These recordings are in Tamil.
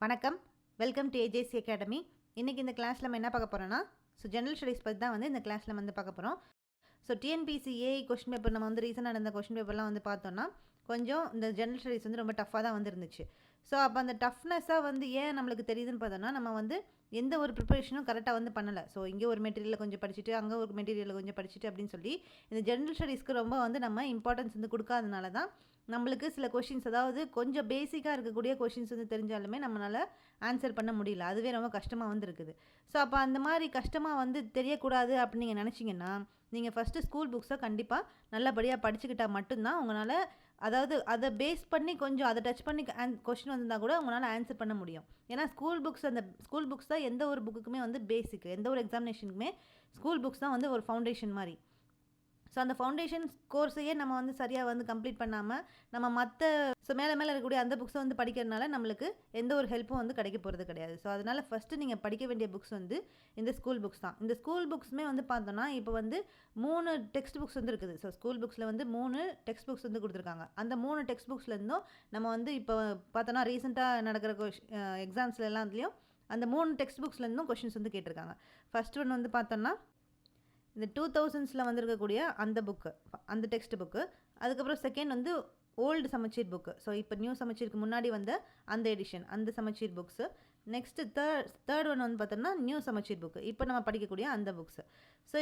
வணக்கம். Welcome to AJC academy. இன்றைக்கி இந்த கிளாஸில் நம்ம என்ன பார்க்க போகிறோன்னா, ஜெனரல் ஸ்டடீஸ் பற்றி தான் இந்த கிளாஸில் பார்க்க போகிறோம். டிஎன்பிசி ஏஐ கொஸ்டின் பேப்பர் நம்ம ரீசெண்டாக நடந்த கொஸ்டின் பேப்பர்லாம் பார்த்தோன்னா கொஞ்சம் இந்த ஜெனரல் ஸ்டடீஸ் ரொம்ப டஃப்பாக தான் இருந்துச்சு. அப்போ அந்த டஃப்னஸாக ஏன் நம்மளுக்கு தெரியுதுன்னு பார்த்தோன்னா, நம்ம எந்த ஒரு ப்ரிப்பரேஷனும் கரெக்டாக பண்ணலை. இங்கே ஒரு மெட்டீரியலை கொஞ்சம் படிச்சுட்டு அங்கே ஒரு மெட்டீரியலை கொஞ்சம் படிச்சுட்டு அப்படின்னு சொல்லி இந்த ஜெனரல் ஸ்டடீஸ்க்கு ரொம்ப நம்ம இம்பார்ட்டன்ஸ் கொடுக்காதனால தான் நம்மளுக்கு சில கொஷின்ஸ், அதாவது கொஞ்சம் பேசிக்காக இருக்கக்கூடிய கொஷின்ஸ் தெரிஞ்சாலுமே நம்மளால் ஆன்சர் பண்ண முடியல. அதுவே ரொம்ப கஷ்டமாக இருக்குது. அப்போ அந்த மாதிரி கஷ்டமாக தெரியக்கூடாது அப்படின்னு நீங்கள் நினச்சிங்கன்னா, நீங்கள் ஃபஸ்ட்டு ஸ்கூல் புக்ஸை கண்டிப்பாக நல்லபடியாக படிச்சுக்கிட்டால் மட்டும்தான் உங்களால், அதாவது அதை பேஸ் பண்ணி கொஞ்சம் அதை டச் பண்ணி கொஷின் வந்திருந்தால் கூட உங்களால் ஆன்சர் பண்ண முடியும். ஏன்னா ஸ்கூல் புக்ஸ் தான் எந்த ஒரு புக்குக்குமே பேசிக், எந்த ஒரு எக்ஸாமினேஷனுக்குமே ஸ்கூல் புக்ஸ் தான் ஒரு ஃபவுண்டேஷன் மாதிரி. அந்த ஃபவுண்டேஷன் கோர்ஸையே நம்ம சரியாக கம்ப்ளீட் பண்ணாமல் நம்ம மற்ற மேலே இருக்கக்கூடிய அந்த புக்ஸை படிக்கிறதுனால நம்மளுக்கு எந்த ஒரு ஹெல்ப்பும் கிடைக்க போகிறது கிடையாது. அதனால் ஃபஸ்ட்டு நீங்கள் படிக்க வேண்டிய புக்ஸ் இந்த ஸ்கூல் புக்ஸ் தான். இந்த ஸ்கூல் புக்ஸுமே பார்த்தோன்னா இப்போ 3 டெக்ஸ்ட் புக்ஸ் இருக்குது. ஸ்கூல் புக்ஸில் 3 டெக்ஸ்ட் புக்ஸ் கொடுத்துருக்காங்க. அந்த 3 டெக்ஸ்ட் புக்ஸ்லேருந்தும் நம்ம இப்போ பார்த்தோன்னா ரீசெண்டாக நடக்கிற எக்ஸாம்ஸில் எல்லாத்துலேயும் அந்த 3 டெக்ஸ்ட் புக்ஸ்லேருந்தும் கொஷின்ஸ் கேட்டிருக்காங்க. ஃபஸ்ட் ஒன் பார்த்தோன்னா இந்த 2000s வந்திருக்கக்கூடிய அந்த புக்கு, அந்த டெக்ஸ்ட் புக்கு. அதுக்கப்புறம் செகண்ட் ஓல்டு சமச்சீர் புக்கு. இப்போ நியூ சமச்சீருக்கு முன்னாடி வந்த அந்த எடிஷன், அந்த சமச்சீர் புக்ஸு. நெக்ஸ்ட்டு தேர்ட் ஒன் பார்த்தோம்னா நியூ சமச்சீர் புக்கு, இப்போ நம்ம படிக்கக்கூடிய அந்த புக்ஸு.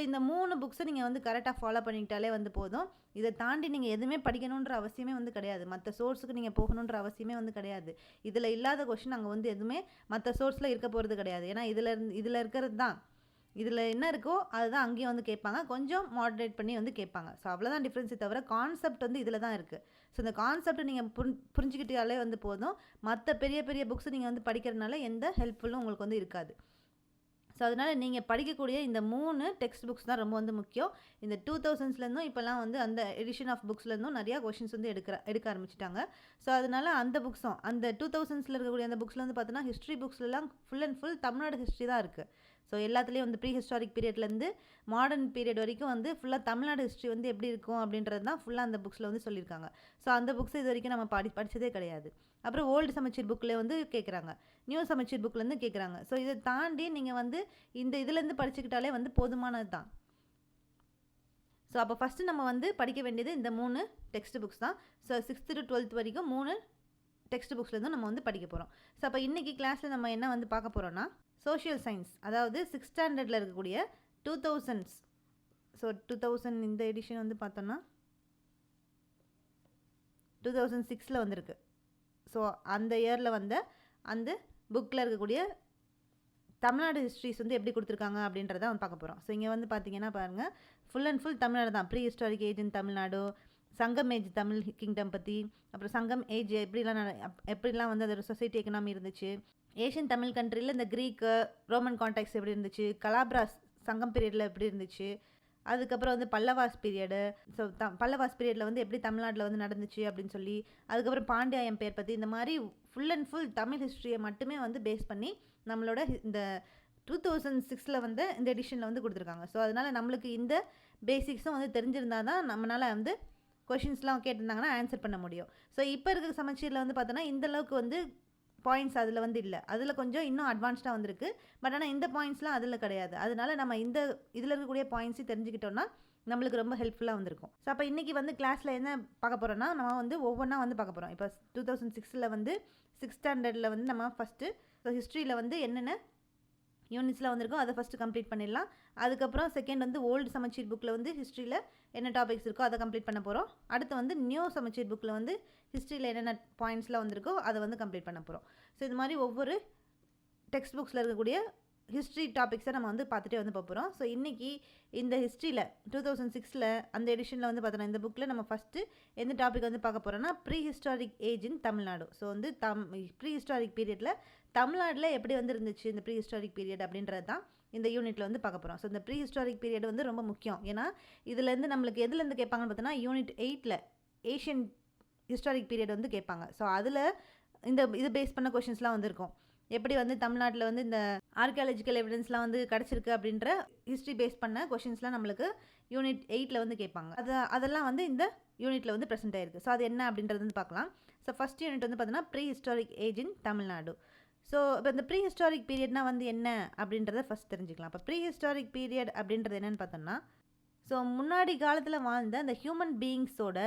இந்த 3 புக்ஸை நீங்கள் கரெக்டாக ஃபாலோ பண்ணிக்கிட்டாலே போதும். இதை தாண்டி நீங்கள் எதுவுமே படிக்கணுன்ற அவசியமே கிடையாது. மற்ற சோர்ஸுக்கு நீங்கள் போகணுன்ற அவசியமே கிடையாது. இதில் இல்லாத கொஷின் அங்கே எதுவுமே மற்ற சோர்ஸில் இருக்க போகிறது கிடையாது. ஏன்னா இதில் இருக்கிறது தான், இதில் என்ன இருக்கோ அதுதான் அங்கேயும் கேட்பாங்க. கொஞ்சம் மாடரேட் பண்ணி கேட்பாங்க. அவ்வளோதான் டிஃப்ரென்ஸே தவிர கான்செப்ட் இதில் தான் இருக்குது. இந்த கான்செப்ட் நீங்கள் புரிஞ்சுக்கிட்டாலே போதும். மற்ற பெரிய பெரிய புக்ஸ் நீங்கள் படிக்கிறதுனால எந்த ஹெல்ப்ஃபுல்லும் உங்களுக்கு இருக்காது. அதனால் நீங்கள் படிக்கக்கூடிய இந்த 3 டெக்ஸ்ட் புக்ஸ் தான் ரொம்ப முக்கியம். இந்த 2000ஸ்லேருந்தும் இப்போலாம் அந்த எடிஷன் ஆஃப் புக்ஸ்லேருந்தும் நிறையா கொஷின்ஸ் எடுக்க ஆரம்பிச்சிட்டாங்க. அதனால் அந்த புக்ஸும், அந்த 2000ஸில் இருக்கக்கூடிய அந்த புக்ஸில் பார்த்தோன்னா ஹிஸ்ட்ரி புக்ஸ்லாம் full and full Tamil Nadu history தான் இருக்குது. எல்லாத்துலேயும் ப்ரீ ஹிஸ்டாரிக் பீரியட்லேருந்து மாடர்ன் பீரியட் வரைக்கும் ஃபுல்லாக தமிழ்நாடு ஹிஸ்ட்ரி எப்படி இருக்கும் அப்படின்றது தான் ஃபுல்லாக அந்த புக்ஸில் சொல்லியிருக்காங்க. அந்த புக்ஸ் இது வரைக்கும் நம்ம படித்ததே கிடையாது. அப்புறம் ஓல்டு சமச்சீர் புக்கில் கேட்குறாங்க, நியூ சமச்சீர் புக்லேருந்து கேட்குறாங்க. இதை தாண்டி நீங்கள் இந்த இதுலேருந்து படிச்சுக்கிட்டாலே போதுமானது தான். அப்போ ஃபஸ்ட்டு நம்ம படிக்க வேண்டியது இந்த 3 டெக்ஸ்ட் புக்ஸ் தான். 6th to 12th வரைக்கும் 3 டெக்ஸ்ட் புக்ஸ்லேருந்து நம்ம படிக்க போகிறோம். அப்போ இன்றைக்கி கிளாஸில் நம்ம என்ன பார்க்க போகிறோன்னா, சோஷியல் சயின்ஸ், அதாவது 6th ஸ்டாண்டர்டில் இருக்கக்கூடிய 2000s. 2000 இந்த எடிஷன் பார்த்தோன்னா 2006 வந்திருக்கு. அந்த இயரில் அந்த புக்கில் இருக்கக்கூடிய தமிழ்நாடு ஹிஸ்ட்ரிஸ் எப்படி கொடுத்துருக்காங்க அப்படின்றத பார்க்க போகிறோம். இங்கே பார்த்தீங்கன்னா பாருங்கள், ஃபுல் அண்ட் ஃபுல் தமிழ்நாடு தான். Prehistoric age in Tamil Nadu, Sangam age Tamil kingdom பற்றி, அப்புறம் சங்கம் ஏஜ் எப்படிலாம் அதோட சொசைட்டி எக்கனாமி இருந்துச்சு, ஏஷியன் தமிழ் கண்ட்ரியில் இந்த க்ரீக்கு ரோமன் கான்டாக்ட்ஸ் எப்படி இருந்துச்சு, கலாப்ராஸ் சங்கம் பீரியடில் எப்படி இருந்துச்சு, அதுக்கப்புறம் பல்லவாஸ் பீரியடு. பல்லவாஸ் பீரியடில் எப்படி தமிழ்நாட்டில் நடந்துச்சு அப்படின்னு சொல்லி, அதுக்கப்புறம் பாண்டியா எம்பையர் பற்றி, இந்த மாதிரி ஃபுல் அண்ட் ஃபுல் தமிழ் ஹிஸ்ட்ரியை மட்டுமே பேஸ் பண்ணி நம்மளோட இந்த 2006 இந்த எடிஷனில் கொடுத்துருக்காங்க. அதனால் நம்மளுக்கு இந்த பேசிக்ஸும் தெரிஞ்சிருந்தால் தான் நம்மளால் கொஷின்ஸ்லாம் கேட்டிருந்தாங்கன்னா ஆன்சர் பண்ண முடியும். இப்போ இருக்கிற சமச்சீரில் பார்த்தோன்னா இந்தளவுக்கு பாயிண்ட்ஸ் அதில் இல்லை. அதில் கொஞ்சம் இன்னும் அட்வான்ஸ்டாக வந்திருக்கு. பட் ஆனால் இந்த பாயிண்ட்ஸ்லாம் அதில் கிடையாது. அதனால் நம்ம இந்த இதில் இருக்கக்கூடிய பாயிண்ட்ஸை தெரிஞ்சுக்கிட்டோன்னா நம்மளுக்கு ரொம்ப ஹெல்ப்ஃபுல்லாக வந்திருக்கும். அப்போ இன்றைக்கி கிளாஸில் என்ன பார்க்க போகிறோன்னா, நம்ம ஒவ்வொன்றா பார்க்க போகிறோம். இப்போ 2006 6th ஸ்டாண்டர்டில் நம்ம ஃபஸ்ட்டு ஹிஸ்ட்ரியில் என்னென்ன யூனிட்ஸில் வந்திருக்கோ அதை ஃபஸ்ட்டு கம்ப்ளீட் பண்ணிடலாம். அதுக்கப்புறம் செகண்ட் ஓல்டு சமச்சீர் புக்கில் ஹிஸ்ட்ரியில் என்ன டாபிக்ஸ் இருக்கோ அதை கம்ப்ளீட் பண்ண போகிறோம். அடுத்து நியூ சமச்சீர் புக்கில் ஹிஸ்ட்ரியில் என்னென்ன பாயிண்ட்ஸில் வந்திருக்கோ அதை கம்ப்ளீட் பண்ண போகிறோம். இது மாதிரி ஒவ்வொரு டெக்ஸ்ட் புக்ஸில் இருக்கக்கூடிய ஹிஸ்ட்ரி டாபிக்ஸை நம்ம பார்த்துட்டே போகிறோம். இன்றைக்கி இந்த ஹிஸ்ட்ரியில் 2006 அந்த எடிஷனில் பார்த்தோன்னா இந்த புக்கில் நம்ம ஃபஸ்ட்டு எந்த டாபிக் பார்க்க போகிறோன்னா, prehistoric age in Tamil Nadu. Prehistoric பீரியடில் தமிழ்நாட்டில் எப்படி இருந்துச்சு இந்த ப்ரீ ஹிஸ்டாரிக் பீரியட் அப்படின்றது தான் இந்த யூனிட்டில் பார்க்க போகிறோம். இந்த ப்ரீ ஹிஸ்டாரிக் பீரியட் ரொம்ப முக்கியம். ஏன்னா இதுலேருந்து நம்மளுக்கு எதுலேருந்து கேட்பாங்கன்னு பார்த்தோன்னா, யூனிட் 8ல் ஏஷியன் ஹிஸ்டாரிக் பீரியட் கேட்பாங்க. அதில் இது பேஸ் பண்ண கொஷின்ஸ்லாம் வந்திருக்கும். எப்படி தமிழ்நாட்டில் இந்த ஆர்கியாலஜிக்கல் எவிடன்ஸ்லாம் கிடச்சிருக்கு அப்படின்ற ஹிஸ்ட்ரி பேஸ் பண்ண கொஷின்ஸ்லாம் நம்மளுக்கு யூனிட் 8ல் கேட்பாங்க. அதெல்லாம் இந்த யூனிட்டில் ப்ரெசென்ட் ஆயிருக்கு. அது என்ன அப்படின்றது பார்க்கலாம். ஃபஸ்ட் யூனிட் பார்த்தோன்னா prehistoric age in Tamil Nadu. So இப்போ இந்த ப்ரீ ஹிஸ்டாரிக் பீரியட்னா வந்து என்ன அப்படின்றத ஃபஸ்ட் தெரிஞ்சுக்கலாம். இப்போ ப்ரீ ஹிஸ்டாரிக் பீரியட் அப்படின்றது என்னென்னு பார்த்தோம்னா, ஸோ முன்னாடி காலத்தில் வாழ்ந்த அந்த ஹியூமன் பீயிங்ஸோட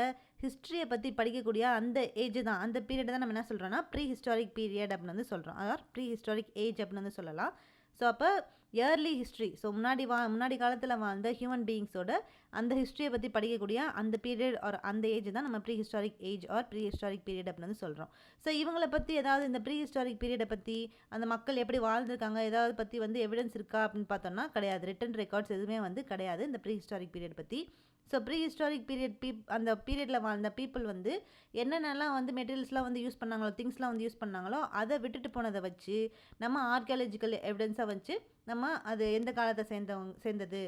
ஹிஸ்ட்ரியை பற்றி படிக்கக்கூடிய அந்த ஏஜ் தான், அந்த பீரியட் தான் நம்ம என்ன சொல்கிறோன்னா ப்ரீ ஹிஸ்டாரிக் பீரியட் அப்படின்னு வந்து சொல்கிறோம். அதாவது ப்ரீ ஹிஸ்டாரிக் ஏஜ் அப்படின்னு வந்து சொல்லலாம். ஸோ அப்போ இயர்லி ஹிஸ்ட்ரி, ஸோ முன்னாடி காலத்தில் வாழ்ந்த ஹியூமன் பீயிங்ஸோட அந்த ஹிஸ்ட்ரியை பற்றி படிக்கக்கூடிய அந்த பீரியட் ஆர் அந்த ஏஜ் தான் நம்ம prehistoric age or prehistoric period அப்படின்னு வந்து சொல்கிறோம். ஸோ இவங்களை பற்றி ஏதாவது இந்த ப்ரீ ஹிஸ்டாரிக் பீரியடை பற்றி அந்த மக்கள் எப்படி வாழ்ந்துருக்காங்க ஏதாவது பற்றி வந்து எவிடன்ஸ் இருக்கா அப்படின்னு பார்த்தோம்னா கிடையாது. ரிட்டன் ரெக்கார்ட்ஸ் எதுவுமே வந்து கிடையாது இந்த ப்ரீ ஹிஸ்டாரிக் பீரியட் பற்றி. ஸோ ப்ரீ ஹிஸ்டாரிக் பீரியட் அந்த பீரியடில் வாழ்ந்த பீப்புள் வந்து என்னென்னலாம் வந்து மெட்டீரியல்ஸ்லாம் வந்து யூஸ் பண்ணாங்களோ, திங்ஸ்லாம் வந்து யூஸ் பண்ணாங்களோ அதை விட்டுட்டு போனதை வச்சு நம்ம ஆர்கியாலஜிக்கல் எவிடன்ஸாக வச்சு நம்ம அது எந்த காலத்தை சேர்ந்தது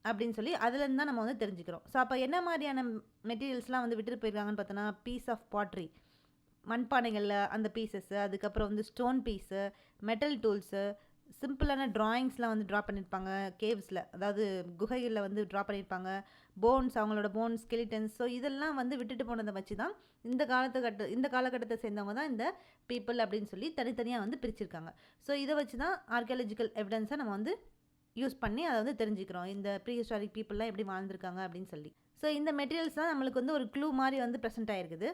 அப்படின்னு சொல்லி அதுலேருந்து தான் நம்ம வந்து தெரிஞ்சுக்கிறோம். ஸோ அப்போ என்ன மாதிரியான மெட்டீரியல்ஸ்லாம் வந்து விட்டுட்டு போயிருக்காங்கன்னு பார்த்தோன்னா, பீஸ் ஆஃப் பாட்ரி, மண்பானைகளில் அந்த பீசஸ்ஸு, அதுக்கப்புறம் வந்து ஸ்டோன் பீஸு, மெட்டல் டூல்ஸு, சிம்பிளான ட்ராயிங்ஸ்லாம் வந்து ட்ரா பண்ணியிருப்பாங்க கேவ்ஸில், அதாவது குகைகளில் வந்து ட்ரா பண்ணியிருப்பாங்க, போன்ஸ், அவங்களோட போன்ஸ், ஸ்கெலிட்டன்ஸ். ஸோ இதெல்லாம் வந்து விட்டுட்டு போனதை வச்சு தான் இந்த காலகட்டத்தை சேர்ந்தவங்க தான் இந்த பீப்புள் அப்படின்னு சொல்லி தனித்தனியாக வந்து பிரிச்சிருக்காங்க. ஸோ இதை வச்சு தான் ஆர்கியாலஜிக்கல் எவிடன்ஸை நம்ம வந்து யூஸ் பண்ணி அதை வந்து தெரிஞ்சுக்கிறோம், இந்த ப்ரீ ஹிஸ்டாரிக் பீப்புளெலாம் எப்படி வாழ்ந்துருக்காங்க அப்படின்னு சொல்லி. ஸோ இந்த மெட்டீரியல்ஸ் தான் நம்மளுக்கு வந்து ஒரு க்ளூ மாதிரி வந்து ப்ரெசென்ட் ஆகிருக்குது.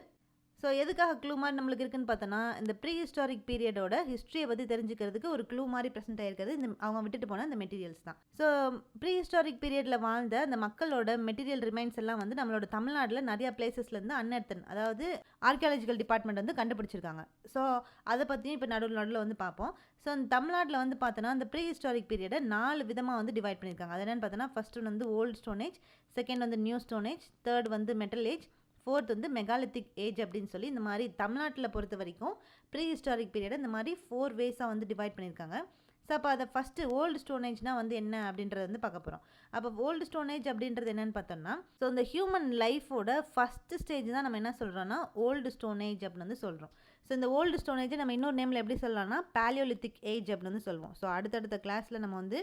ஸோ எதுக்காக க்ளூ மாதிரி நம்மளுக்கு இருக்குன்னு பார்த்தோன்னா, இந்த ப்ரீ ஹிஸ்டாரிக் பீரியடோட ஹிஸ்ட்ரியை பற்றி தெரிஞ்சுக்கிறதுக்கு ஒரு க்ளூ மாதிரி ப்ரெசென்ட் ஆகிருக்கிறது இந்த அவங்க விட்டுட்டு போன இந்த மெட்டீரியல்ஸ் தான். ஸோ ப்ரீ ஹிஸ்டாரிக் பீரியடில் வாழ்ந்த அந்த மக்களோட மெட்டீரியல் ரிமைன்ஸ் எல்லாம் வந்து நம்மளோட தமிழ்நாட்டில் நிறையா பிளேசஸ்லேருந்து அன்எர்த்தன், அதாவது ஆர்கியாலஜிக்கல் டிபார்ட்மெண்ட் வந்து கண்டுபிடிச்சிருக்காங்க. ஸோ அதை பற்றியும் இப்போ நடுவில் வந்து பார்ப்போம். ஸோ இந்த தமிழ்நாட்டில் வந்து பார்த்தோன்னா அந்த ப்ரீ ஹிஸ்டாரிக் பீரியடை 4 விதமாக வந்து டிவைட் பண்ணியிருக்காங்க. அது என்னென்னு பார்த்தோன்னா, ஃபர்ஸ்ட் வந்து ஓல்டு ஸ்டோன் ஏஜ், செகண்ட் வந்து நியூ ஸ்டோன் ஏஜ், தேர்ட் வந்து மெட்டல் ஏஜ், ஃபோர்த் வந்து மெகாலித்திக் ஏஜ் அப்படின்னு சொல்லி இந்த மாதிரி தமிழ்நாட்டில் பொறுத்த வரைக்கும் ப்ரீ ஹிஸ்டாரிக் பீரியடை இந்த மாதிரி 4 வேஸாக வந்து டிவைட் பண்ணியிருக்காங்க. ஸோ அப்போ அதை ஃபஸ்ட்டு ஓல்டு ஸ்டோனேஜ்னால் வந்து என்ன அப்படின்றத வந்து பார்க்க போகிறோம். அப்போ ஓல்டு ஸ்டோனேஜ் அப்படின்றது என்னென்னு பார்த்தோம்னா, ஸோ இந்த ஹியூமன் லைஃபோட ஃபஸ்ட்டு ஸ்டேஜ் தான் நம்ம என்ன சொல்கிறோன்னா ஓல்டு ஸ்டோனேஜ் அப்படின்னு வந்து சொல்கிறோம். ஸோ இந்த ஓல்டு ஸ்டோனேஜை நம்ம இன்னொரு நேமில் எப்படி சொல்லலாம்னா பேலியோலித்திக் ஏஜ் அப்படின்னு வந்து சொல்லுவோம். ஸோ அடுத்தடுத்த கிளாஸில் நம்ம வந்து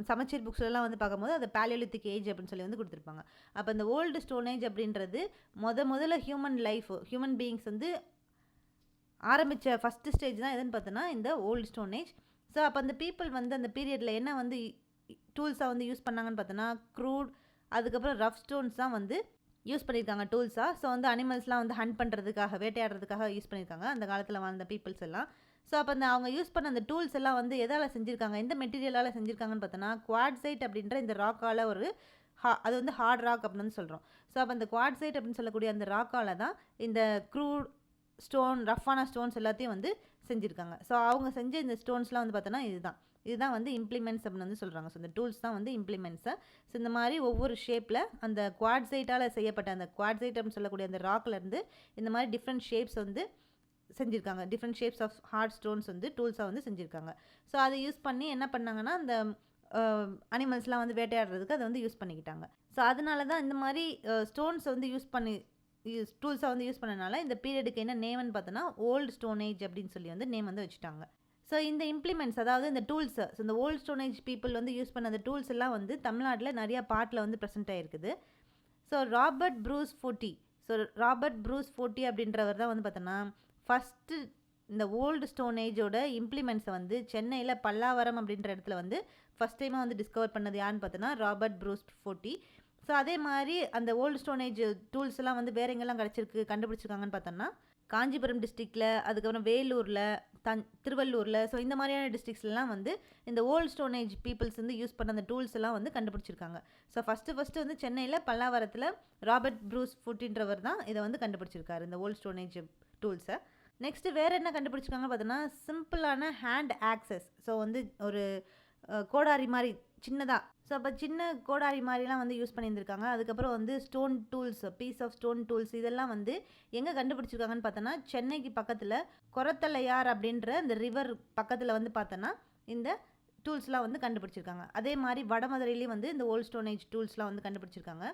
சமச்சீர் புக்ஸ்லாம் வந்து பார்க்கும்போது அதை பேலியோலித்திக் ஏஜ் அப்படின்னு சொல்லி வந்து கொடுத்துருப்பாங்க. அப்போ இந்த ஓல்டு ஸ்டோனேஜ் அப்படின்றது முதல்ல ஹியூமன் பீயிங்ஸ் வந்து ஆரம்பித்த ஃபஸ்ட்டு ஸ்டேஜ் தான் எதுன்னு பார்த்தோன்னா இந்த ஓல்டு ஸ்டோனேஜ். ஸோ அப்போ அந்த பீப்புள் வந்து அந்த பீரியடில் என்ன வந்து டூல்ஸாக வந்து யூஸ் பண்ணாங்கன்னு பார்த்தோன்னா, க்ரூட், அதுக்கப்புறம் ரஃப் ஸ்டோன்ஸ் தான் வந்து யூஸ் பண்ணியிருக்காங்க டூல்ஸாக. ஸோ வந்து அனிமல்ஸ்லாம் வந்து ஹண்ட் பண்ணுறதுக்காக, வேட்டையாடுறதுக்காக யூஸ் பண்ணியிருக்காங்க அந்த காலத்தில் வாழ்ந்த பீப்புள்ஸ் எல்லாம். ஸோ அப்போ அவங்க யூஸ் பண்ண அந்த டூல்ஸ் எல்லாம் வந்து எதால் செஞ்சுருக்காங்க, எந்த மெட்டீரியலால் செஞ்சுருக்காங்கன்னு பார்த்தோன்னா, குவாட்சைட் அப்படின்ற இந்த ராக்கால் அது வந்து ஹார்ட் ராக் அப்படின்னு சொல்கிறோம். ஸோ அப்போ அந்த குவாட்சைட் அப்படின்னு சொல்லக்கூடிய அந்த ராக்கால் தான் இந்த க்ரூட் ஸ்டோன், ரஃப்பான ஸ்டோன்ஸ் எல்லாத்தையும் வந்து செஞ்சுருக்காங்க. ஸோ அவங்க செஞ்ச இந்த ஸ்டோன்ஸ்லாம் வந்து பார்த்தோன்னா இதுதான் வந்து இம்ப்ளிமெண்ட்ஸ் அப்படின்னு வந்து சொல்கிறாங்க. ஸோ இந்த டூல்ஸ் தான் வந்து இம்ப்ளிமெண்ட்ஸை. ஸோ இந்த மாதிரி ஒவ்வொரு ஷேப்பில் அந்த குவாட்சைட்டால் செய்யப்பட்ட அந்த குவாட்சைட் அப்படின்னு சொல்லக்கூடிய அந்த ராக்லேருந்து இந்த மாதிரி டிஃப்ரெண்ட் ஷேப்ஸ் வந்து செஞ்சுருக்காங்க. Different shapes of hard stones வந்து டூல்ஸாக வந்து செஞ்சுருக்காங்க. ஸோ அதை யூஸ் பண்ணி என்ன பண்ணாங்கன்னா, அந்த அனிமல்ஸ்லாம் வந்து வேட்டையாடுறதுக்கு அதை வந்து யூஸ் பண்ணிக்கிட்டாங்க. ஸோ அதனால தான் இந்த மாதிரி ஸ்டோன்ஸை வந்து டூல்ஸாக வந்து யூஸ் பண்ணனால இந்த பீரியடுக்கு என்ன நேம்னு பார்த்தோன்னா ஓல்டு ஸ்டோனேஜ் அப்படின்னு சொல்லி வந்து நேம் வந்து வச்சுட்டாங்க. ஸோ இந்த இம்ப்ளிமெண்ட்ஸ், அதாவது இந்த டூல்ஸ், ஸோ இந்த ஓல்டு ஸ்டோனேஜ் பீப்புள் வந்து யூஸ் பண்ண அந்த டூல்ஸ் எல்லாம் வந்து தமிழ்நாட்டில் நிறையா பார்ட்டில் வந்து ப்ரெசென்ட் ஆகிருக்குது. ஸோ ராபர்ட் ப்ரூஸ் ஃபோர்ட்டி அப்படின்றவர் தான் வந்து பார்த்தோன்னா ஃபஸ்ட்டு இந்த ஓல்டு ஸ்டோனேஜோட இம்ப்ளிமெண்ட்ஸை வந்து சென்னையில் பல்லாவரம் அப்படின்ற இடத்துல வந்து ஃபஸ்ட் டைமாக வந்து டிஸ்கவர் பண்ணது யாருன்னு பார்த்தோன்னா ராபர்ட் ப்ரூஸ் ஃபோர்ட்டி. ஸோ அதே மாதிரி அந்த ஓல்டு ஸ்டோனேஜ் டூல்ஸ் எல்லாம் வந்து வேறு எங்கெல்லாம் கண்டுபிடிச்சிருக்காங்கன்னு பார்த்தோன்னா, காஞ்சிபுரம் டிஸ்ட்ரிக்டில், அதுக்கப்புறம் வேலூரில், திருவள்ளூரில், ஸோ இந்த மாதிரியான டிஸ்ட்ரிக்ஸ்லாம் வந்து இந்த ஓல்டு ஸ்டோனேஜ் பீப்புள்ஸ் வந்து யூஸ் பண்ண அந்த டூல்ஸ் எல்லாம் வந்து கண்டுபிடிச்சிருக்காங்க. ஸோ ஃபஸ்ட்டு வந்து சென்னையில் பல்லாவரத்தில் ராபர்ட் ப்ரூஸ் ஃபோர்ட்டின்றவர் தான் இதை வந்து கண்டுபிடிச்சிருக்காரு, இந்த ஓல்டு ஸ்டோனேஜ் டூல்ஸை. நெக்ஸ்ட்டு வேறு என்ன கண்டுபிடிச்சிருக்காங்கன்னு பார்த்தோன்னா, சிம்பிளான ஹேண்ட் ஆக்சஸ். ஸோ வந்து ஒரு கோடாரி மாதிரி சின்னதாக, ஸோ அப்போ சின்ன கோடாரி மாதிரிலாம் வந்து யூஸ் பண்ணியிருந்திருக்காங்க. அதுக்கப்புறம் வந்து stone tools, piece of stone tools இதெல்லாம் வந்து எங்கே கண்டுபிடிச்சிருக்காங்கன்னு பார்த்தோன்னா, சென்னைக்கு பக்கத்தில் கொரத்தலையார் அப்படின்ற இந்த ரிவர் பக்கத்தில் வந்து பார்த்தோன்னா இந்த டூல்ஸ்லாம் வந்து கண்டுபிடிச்சிருக்காங்க. அதே மாதிரி வடமதுரையிலையும் வந்து இந்த ஓல்டு ஸ்டோனேஜ் டூல்ஸ்லாம் வந்து கண்டுபிடிச்சிருக்காங்க.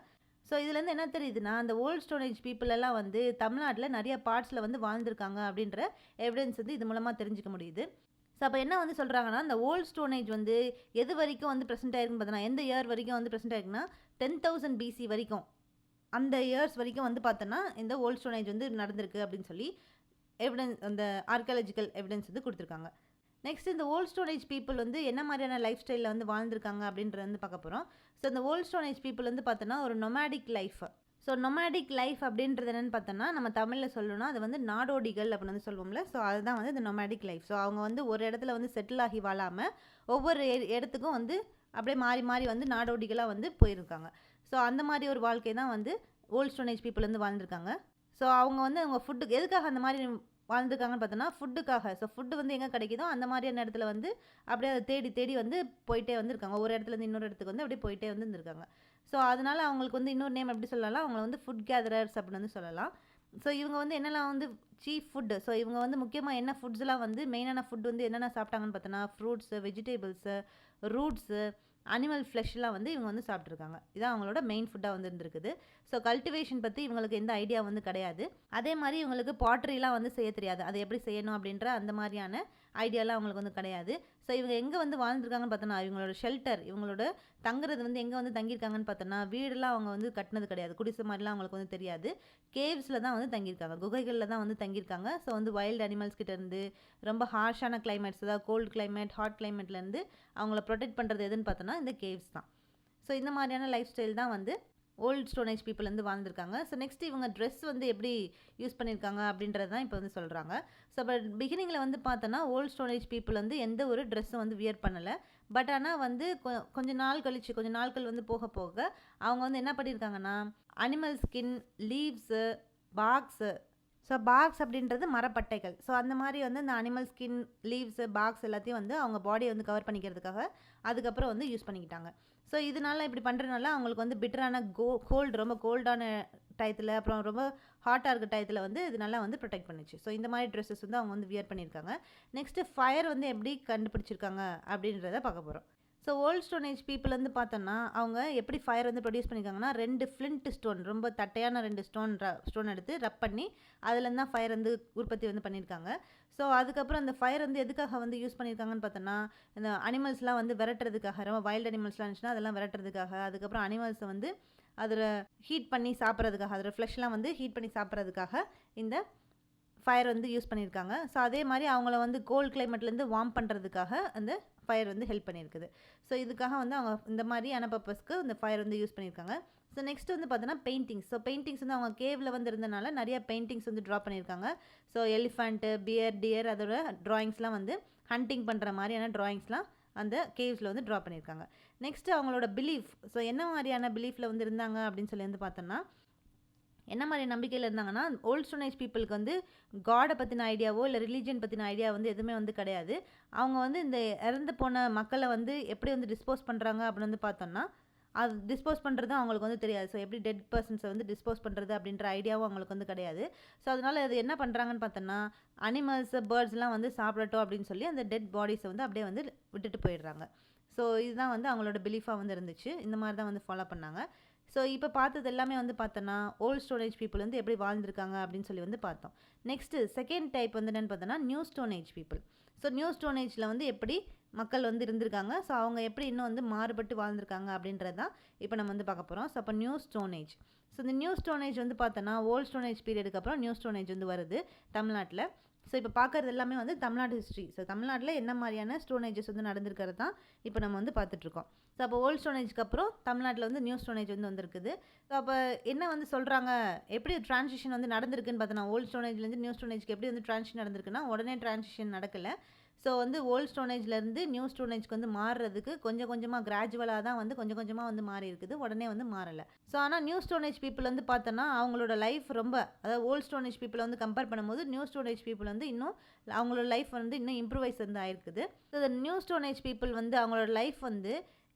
ஸோ இதுலேருந்து என்ன தெரியுதுன்னா, அந்த ஓல்டு ஸ்டோனேஜ் பீப்புள் எல்லாம் வந்து தமிழ்நாட்டில் நிறைய பார்ட்ஸில் வந்து வாழ்ந்திருக்காங்க அப்படின்ற எவிடன்ஸ் வந்து இது மூலமாக தெரிஞ்சுக்க முடியுது. ஸோ அப்போ என்ன வந்து சொல்கிறாங்கன்னா, இந்த ஓல்டு ஸ்டோனேஜ் வந்து எது வரைக்கும் வந்து ப்ரெசென்ட் ஆயிருக்குன்னு பார்த்தோன்னா, எந்த இயர் வரைக்கும் வந்து ப்ரெசென்ட் ஆயிருக்குன்னா 10,000 BC வரைக்கும், அந்த இயர்ஸ் வரைக்கும் வந்து பார்த்தோன்னா இந்த ஓல்டு ஸ்டோனேஜ் வந்து நடந்திருக்கு அப்படின்னு சொல்லி எவிடன்ஸ் அந்த ஆர்கியாலஜிக்கல் எவிடன்ஸ் வந்து கொடுத்துருக்காங்க. நெக்ஸ்ட் இந்த ஓல்ட் ஸ்டோன் ஏஜ் பீப்புள் வந்து என்ன மாதிரியான லைஃப் ஸ்டைலில் வந்து வாழ்ந்திருக்காங்க அப்படின்றது வந்து பார்க்க போகிறோம். ஸோ இந்த ஓல்ட் ஸ்டோன் ஏஜ் பீப்புள் வந்து பார்த்தோன்னா ஒரு nomadic life. So nomadic life அப்படின்றது என்னென்னு பார்த்தோன்னா நம்ம தமிழில் சொல்லணும்னா அது வந்து நாடோடிகள் அப்படின்னு வந்து சொல்லுவோம்ல. ஸோ அதுதான் வந்து இந்த நொமேடிக் லைஃப். ஸோ அவங்க வந்து ஒரு இடத்துல வந்து செட்டில் ஆகி வாழாமல் ஒவ்வொரு இடத்துக்கும் வந்து அப்படியே மாறி மாறி வந்து நாடோடிகளாக வந்து போயிருக்காங்க. ஸோ அந்த மாதிரி ஒரு வாழ்க்கை தான் வந்து ஓல்ட் ஸ்டோன் ஏஜ் பீப்புள் வந்து வாழ்ந்திருக்காங்க. ஸோ அவங்க வந்து அவங்க ஃபுட்டுக்கு எதுக்காக அந்த மாதிரி வாழ்ந்துருக்காங்கன்னு பார்த்தோன்னா ஃபுட்டுக்காக. ஸோ ஃபுட்டு வந்து எங்கே கிடைக்குதோ அந்த மாதிரியான இடத்துல வந்து அப்படியே அதை தேடி தேடி வந்து போயிட்டே வந்துருக்காங்க. ஒரு இடத்துலேருந்து இன்னொரு இடத்துக்கு வந்து அப்படியே போயிட்டே வந்து இருந்திருக்காங்க. ஸோ அதனால அவங்களுக்கு வந்து இன்னொரு நேம் எப்படி சொல்லலாம், அவங்கள வந்து ஃபுட் கேதரர்ஸ் அப்படின்னு வந்து சொல்லலாம். ஸோ இவங்க வந்து என்னெல்லாம் வந்து சீஃப் ஃபுட்டு. ஸோ இவங்க வந்து முக்கியமாக என்ன ஃபுட்ஸ்லாம் வந்து மெயினான ஃபுட் வந்து என்னென்ன சாப்பிட்டாங்கன்னு பார்த்தோன்னா ஃப்ரூட்ஸு, வெஜிடபிள்ஸு, ரூட்ஸு, அனிமல் ஃப்ளெஷ்லாம் வந்து இவங்க வந்து சாப்பிட்ருக்காங்க. இதான் அவங்களோட மெயின் ஃபுட்டாக வந்து இருந்திருக்குது. ஸோ கல்டிவேஷன் பற்றி இவங்களுக்கு எந்த ஐடியா வந்து கிடையாது. அதே மாதிரி இவங்களுக்கு பாட்ரிலாம் வந்து செய்ய தெரியாது. அதை எப்படி செய்யணும் அப்படின்ற அந்த மாதிரியான ஐடியாலாம் அவங்களுக்கு வந்து கிடையாது. ஸோ இவங்க எங்கே வந்து வாழ்ந்துருக்காங்கன்னு பார்த்தோன்னா இவங்களோட ஷெல்டர், இவங்களோட தங்குறது வந்து எங்கே வந்து தங்கியிருக்காங்கன்னு பார்த்தோன்னா வீடெல்லாம் அவங்க வந்து கட்டினது கிடையாது. குடிசை மாதிரிலாம் அவங்களுக்கு வந்து தெரியாது. கேவ்ஸில் தான் வந்து தங்கியிருக்காங்க, குகைகளில் தான் வந்து தங்கியிருக்காங்க. ஸோ வந்து வைல்டு அனிமல்ஸ் கிட்டேருந்து ரொம்ப ஹார்ஷான கிளைமேட்ஸ், அதாவது கோல்டு கிளைமேட், ஹாட் கிளைமேட்லேருந்து அவங்கள ப்ரொடெக்ட் பண்ணுறது எதுன்னு பார்த்தோன்னா இந்த கேவ்ஸ் தான். ஸோ இந்த மாதிரியான லைஃப் ஸ்டைல் தான் வந்து ஓல்டு ஸ்டோன் ஏஜ் பீப்புள் வந்து வாழ்ந்துருக்காங்க. ஸோ நெக்ஸ்ட் இவங்க ட்ரெஸ் வந்து எப்படி யூஸ் பண்ணியிருக்காங்க அப்படின்றது தான் இப்போ வந்து சொல்கிறாங்க. ஸோ பட் பிகினிங்கில் வந்து பார்த்தோன்னா ஓல்டு ஸ்டோன் ஏஜ் பீப்புள் வந்து எந்த ஒரு ட்ரெஸ்ஸும் வந்து வியர் பண்ணலை. பட் ஆனால் வந்து கொஞ்சம் நாட்கள் வந்து போக போக அவங்க வந்து என்ன பண்ணியிருக்காங்கன்னா animal skin, leaves, box. So box அப்படின்றது மரப்பட்டைகள். ஸோ அந்த மாதிரி வந்து இந்த அனிமல் ஸ்கின், லீவ்ஸு, பாக்ஸ் எல்லாத்தையும் வந்து அவங்க பாடியை வந்து கவர் பண்ணிக்கிறதுக்காக அதுக்கப்புறம் வந்து யூஸ் பண்ணிக்கிட்டாங்க. ஸோ இதனால இப்படி பண்ணுறதுனால அவங்களுக்கு வந்து பிட்டரான கோல்டு, ரொம்ப கோல்டான டயத்தில், அப்புறம் ரொம்ப ஹாட்டாக இருக்க டயத்தில் வந்து இது நல்லா வந்து ப்ரொடெக்ட் பண்ணிச்சு. ஸோ இந்த மாதிரி ட்ரெஸ்ஸஸ் வந்து அவங்க வந்து வியர் பண்ணியிருக்காங்க. நெக்ஸ்ட்டு ஃபயர் வந்து எப்படி கண்டுபிடிச்சிருக்காங்க அப்படின்றத பார்க்க போகிறோம். So old stone age people வந்து பார்த்தோன்னா அவங்க எப்படி ஃபயர் வந்து ப்ரொடியூஸ் பண்ணியிருக்காங்கன்னா 2 ஃப்ளிண்ட் ஸ்டோன், ரொம்ப தட்டையான 2 ஸ்டோன் எடுத்து ரப் பண்ணி அதுலேருந்து தான் ஃபயர் வந்து உற்பத்தி வந்து பண்ணியிருக்காங்க. ஸோ அதுக்கப்புறம் அந்த ஃபயர் வந்து எதுக்காக வந்து யூஸ் பண்ணியிருக்காங்கன்னு பார்த்தோன்னா இந்த அனிமல்ஸ்லாம் வந்து விரட்டுறதுக்காக, ரொம்ப வைல்டு அனிமல்ஸ்லாம் இருந்துச்சுன்னா அதெல்லாம் விரட்டுறதுக்காக, அதுக்கப்புறம் அனிமல்ஸை வந்து அதில் ஹீட் பண்ணி சாப்பிட்றதுக்காக, அதோட ஃப்ளஷ்லாம் வந்து ஹீட் பண்ணி சாப்பிட்றதுக்காக இந்த ஃபயர் வந்து யூஸ் பண்ணியிருக்காங்க. ஸோ அதே மாதிரி அவங்கள வந்து கோல்ட் கிளைமேட்லேருந்து வார்ம் பண்ணுறதுக்காக அந்த ஃபயர் வந்து ஹெல்ப் பண்ணியிருக்குது. ஸோ இதுக்காக வந்து அவங்க இந்த மாதிரியான பர்பஸ்க்கு இந்த ஃபயர் வந்து யூஸ் பண்ணியிருக்காங்க. ஸோ நெக்ஸ்ட் வந்து பார்த்தோன்னா பெயிண்டிங்ஸ். ஸோ பெயிண்டிங்ஸ் வந்து அவங்க கேவில் வந்து இருந்தனால நிறைய பெயிண்டிங்ஸ் வந்து ட்ரா பண்ணியிருக்காங்க. ஸோ எலிஃபண்ட்டு, பியர், டியர் அதோட ட்ராயிங்ஸ்லாம் வந்து ஹண்டிங் பண்ணுற மாதிரியான ட்ராயிங்ஸ்லாம் அந்த கேவ்ஸில் வந்து ட்ரா பண்ணியிருக்காங்க. நெக்ஸ்ட்டு அவங்களோட பிலீஃப். ஸோ என்ன மாதிரியான பிலீஃபில் வந்து இருந்தாங்க அப்படின்னு சொல்லி வந்து பார்த்தோன்னா என்ன மாதிரி நம்பிக்கையில் இருந்தாங்கன்னா ஓல்டு ஸ்டோன் ஏஜ் பீப்புளுக்கு வந்து காடை பற்றின ஐடியாவோ இல்லை ரிலீஜன் பற்றின ஐடியா வந்து எதுவுமே வந்து கிடையாது. அவங்க வந்து இந்த இறந்து போன மக்களை வந்து எப்படி வந்து டிஸ்போஸ் பண்ணுறாங்க அப்படின்னு வந்து பார்த்தோன்னா அது டிஸ்போஸ் பண்ணுறதும் அவங்களுக்கு வந்து தெரியாது. ஸோ எப்படி டெட் பர்சன்ஸை வந்து டிஸ்போஸ் பண்ணுறது அப்படின்ற ஐடியாவும் அவங்களுக்கு வந்து கிடையாது. ஸோ அதனால் அது என்ன பண்ணுறாங்கன்னு பார்த்தோன்னா அனிமல்ஸு, பேர்ட்ஸ்லாம் வந்து சாப்பிடட்டும் அப்படின்னு சொல்லி அந்த டெட் பாடிஸை வந்து அப்படியே வந்து விட்டுட்டு போயிடுறாங்க. ஸோ இதுதான் வந்து அவங்களோட பிலீஃபாக வந்து இருந்துச்சு. இந்த மாதிரி தான் வந்து ஃபாலோ பண்ணாங்க. ஸோ இப்போ பார்த்தது எல்லாமே வந்து பார்த்தோன்னா ஓல்டு ஸ்டோன் ஏஜ் பீப்புள் வந்து எப்படி வாழ்ந்துருக்காங்க அப்படின்னு சொல்லி வந்து பார்த்தோம். நெக்ஸ்ட்டு செகண்ட் டைப் வந்து என்னென்னு பார்த்தோன்னா new stone age people. So new stone ஏஜில் வந்து எப்படி மக்கள் வந்து இருந்திருக்காங்க, ஸோ அவங்க எப்படி இன்னும் வந்து மாறுபட்டு வாழ்ந்துருக்காங்க அப்படின்றது தான் இப்போ நம்ம வந்து பார்க்க போகிறோம். ஸோ அப்போ நியூ ஸ்டோன் ஏஜ். ஸோ இந்த நியூ ஸ்டோன் ஏஜ் வந்து பார்த்தோன்னா ஓல்டு ஸ்டோன் ஏஜ் பீரியடுக்கு அப்புறம் நியூ ஸ்டோன் ஏஜ் வந்து வருது தமிழ்நாட்டில். ஸோ இப்போ பார்க்குறது எல்லாமே வந்து தமிழ்நாடு ஹிஸ்ட்ரி. ஸோ தமிழ்நாட்டில் என்ன மாதிரியான ஸ்டோன் ஏஜஸ் வந்து நடந்திருக்கிறது தான் இப்போ நம்ம வந்து பார்த்துட்ருக்கோம். ஸோ அப்போ ஓல்டு ஸ்டோன் ஏஜ்க்கு அப்புறம் தமிழ்நாட்டில் வந்து நியூ ஸ்டோன் ஏஜ் வந்து வந்திருக்குது. ஸோ அப்போ என்ன வந்து சொல்கிறாங்க, எப்படி ட்ரான்சிஷன் வந்து நடந்திருக்குன்னு பார்த்தோன்னா ஓல்டு ஸ்டோன் ஏஜ்லேருந்து நியூ ஸ்டோன் ஏஜ்க்கு எப்படி வந்து ட்ரான்சிஷன் நடந்திருக்குன்னா உடனே ட்ரான்சிஷன் நடக்கலை. ஸோ வந்து ஓல்டு ஸ்டோன் ஏஜ்லேருந்து நியூ ஸ்டோன் ஏஜ்க்கு வந்து மாறுறதுக்கு கொஞ்சம் கொஞ்சமாக கிராஜுவலாக தான் வந்து கொஞ்சம் கொஞ்சமாக வந்து மாறி இருக்குது, உடனே வந்து மாறலை. ஸோ ஆனால் நியூ ஸ்டோன் ஏஜ் பீப்புள் வந்து பார்த்தோன்னா அவங்களோட லைஃப் ரொம்ப, அதாவது ஓல்டு ஸ்டோன் ஏஜ் பீப்புளை வந்து கம்பேர் பண்ணும்போது நியூ ஸ்டோன் ஏஜ் பீப்புள் வந்து இன்னும் அவங்களோட லைஃப் வந்து இன்னும் இம்ப்ரூவைஸ் வந்து ஆயிருக்குது. ஸோ இந்த நியூ ஸ்டோன் ஏஜ் பீப்புள் வந்து அவங்களோட லைஃப் வந்து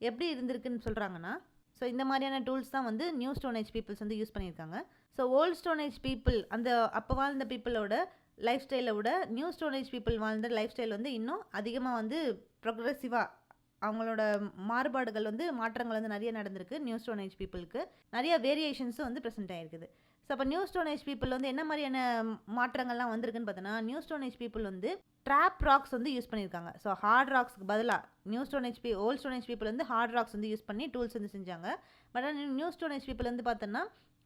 எப்படி இருந்திருக்குன்னு சொல்கிறாங்கன்னா ஸோ இந்த மாதிரியான டூல்ஸ் தான் வந்து நியூ ஸ்டோன் ஏஜ் பீப்புள்ஸ் வந்து யூஸ் பண்ணியிருக்காங்க. So old stone age people அந்த அப்போ வாழ்ந்த பீப்புளோட லைஃப் ஸ்டைலை விட நியூ ஸ்டோன் ஏஜ் பீப்புள் வாழ்ந்த லைஃப் ஸ்டைல் வந்து இன்னும் அதிகமாக வந்து ப்ரொக்ரெசிவாக அவங்களோட மாறுபாடுகள் வந்து மாற்றங்கள் வந்து நிறைய நடந்திருக்கு. நியூ ஸ்டோன் ஏஜ் பீப்புளுக்கு நிறைய வேரியேஷன்ஸும் வந்து ப்ரெசென்ட் ஆகிருக்குது. ஸோ அப்போ நியூ ஸ்டோன் ஏஜ் பீப்புள் வந்து என்ன மாதிரியான மாற்றங்கள்லாம் வந்திருக்குன்னு பார்த்தோன்னா நியூ ஸ்டோன் ஏஜ் பீப்புள் வந்து ட்ராப் ராக்ஸ் வந்து யூஸ் பண்ணியிருக்காங்க. ஸோ ஹார்ட் ராக்ஸ்க்கு பதிலாக new stone age old stone age people வந்து ஹார்ட் ராக்ஸ் வந்து யூஸ் பண்ணி டூல்ஸ் வந்து செஞ்சாங்க. But new stone age people வந்து பார்த்தோன்னா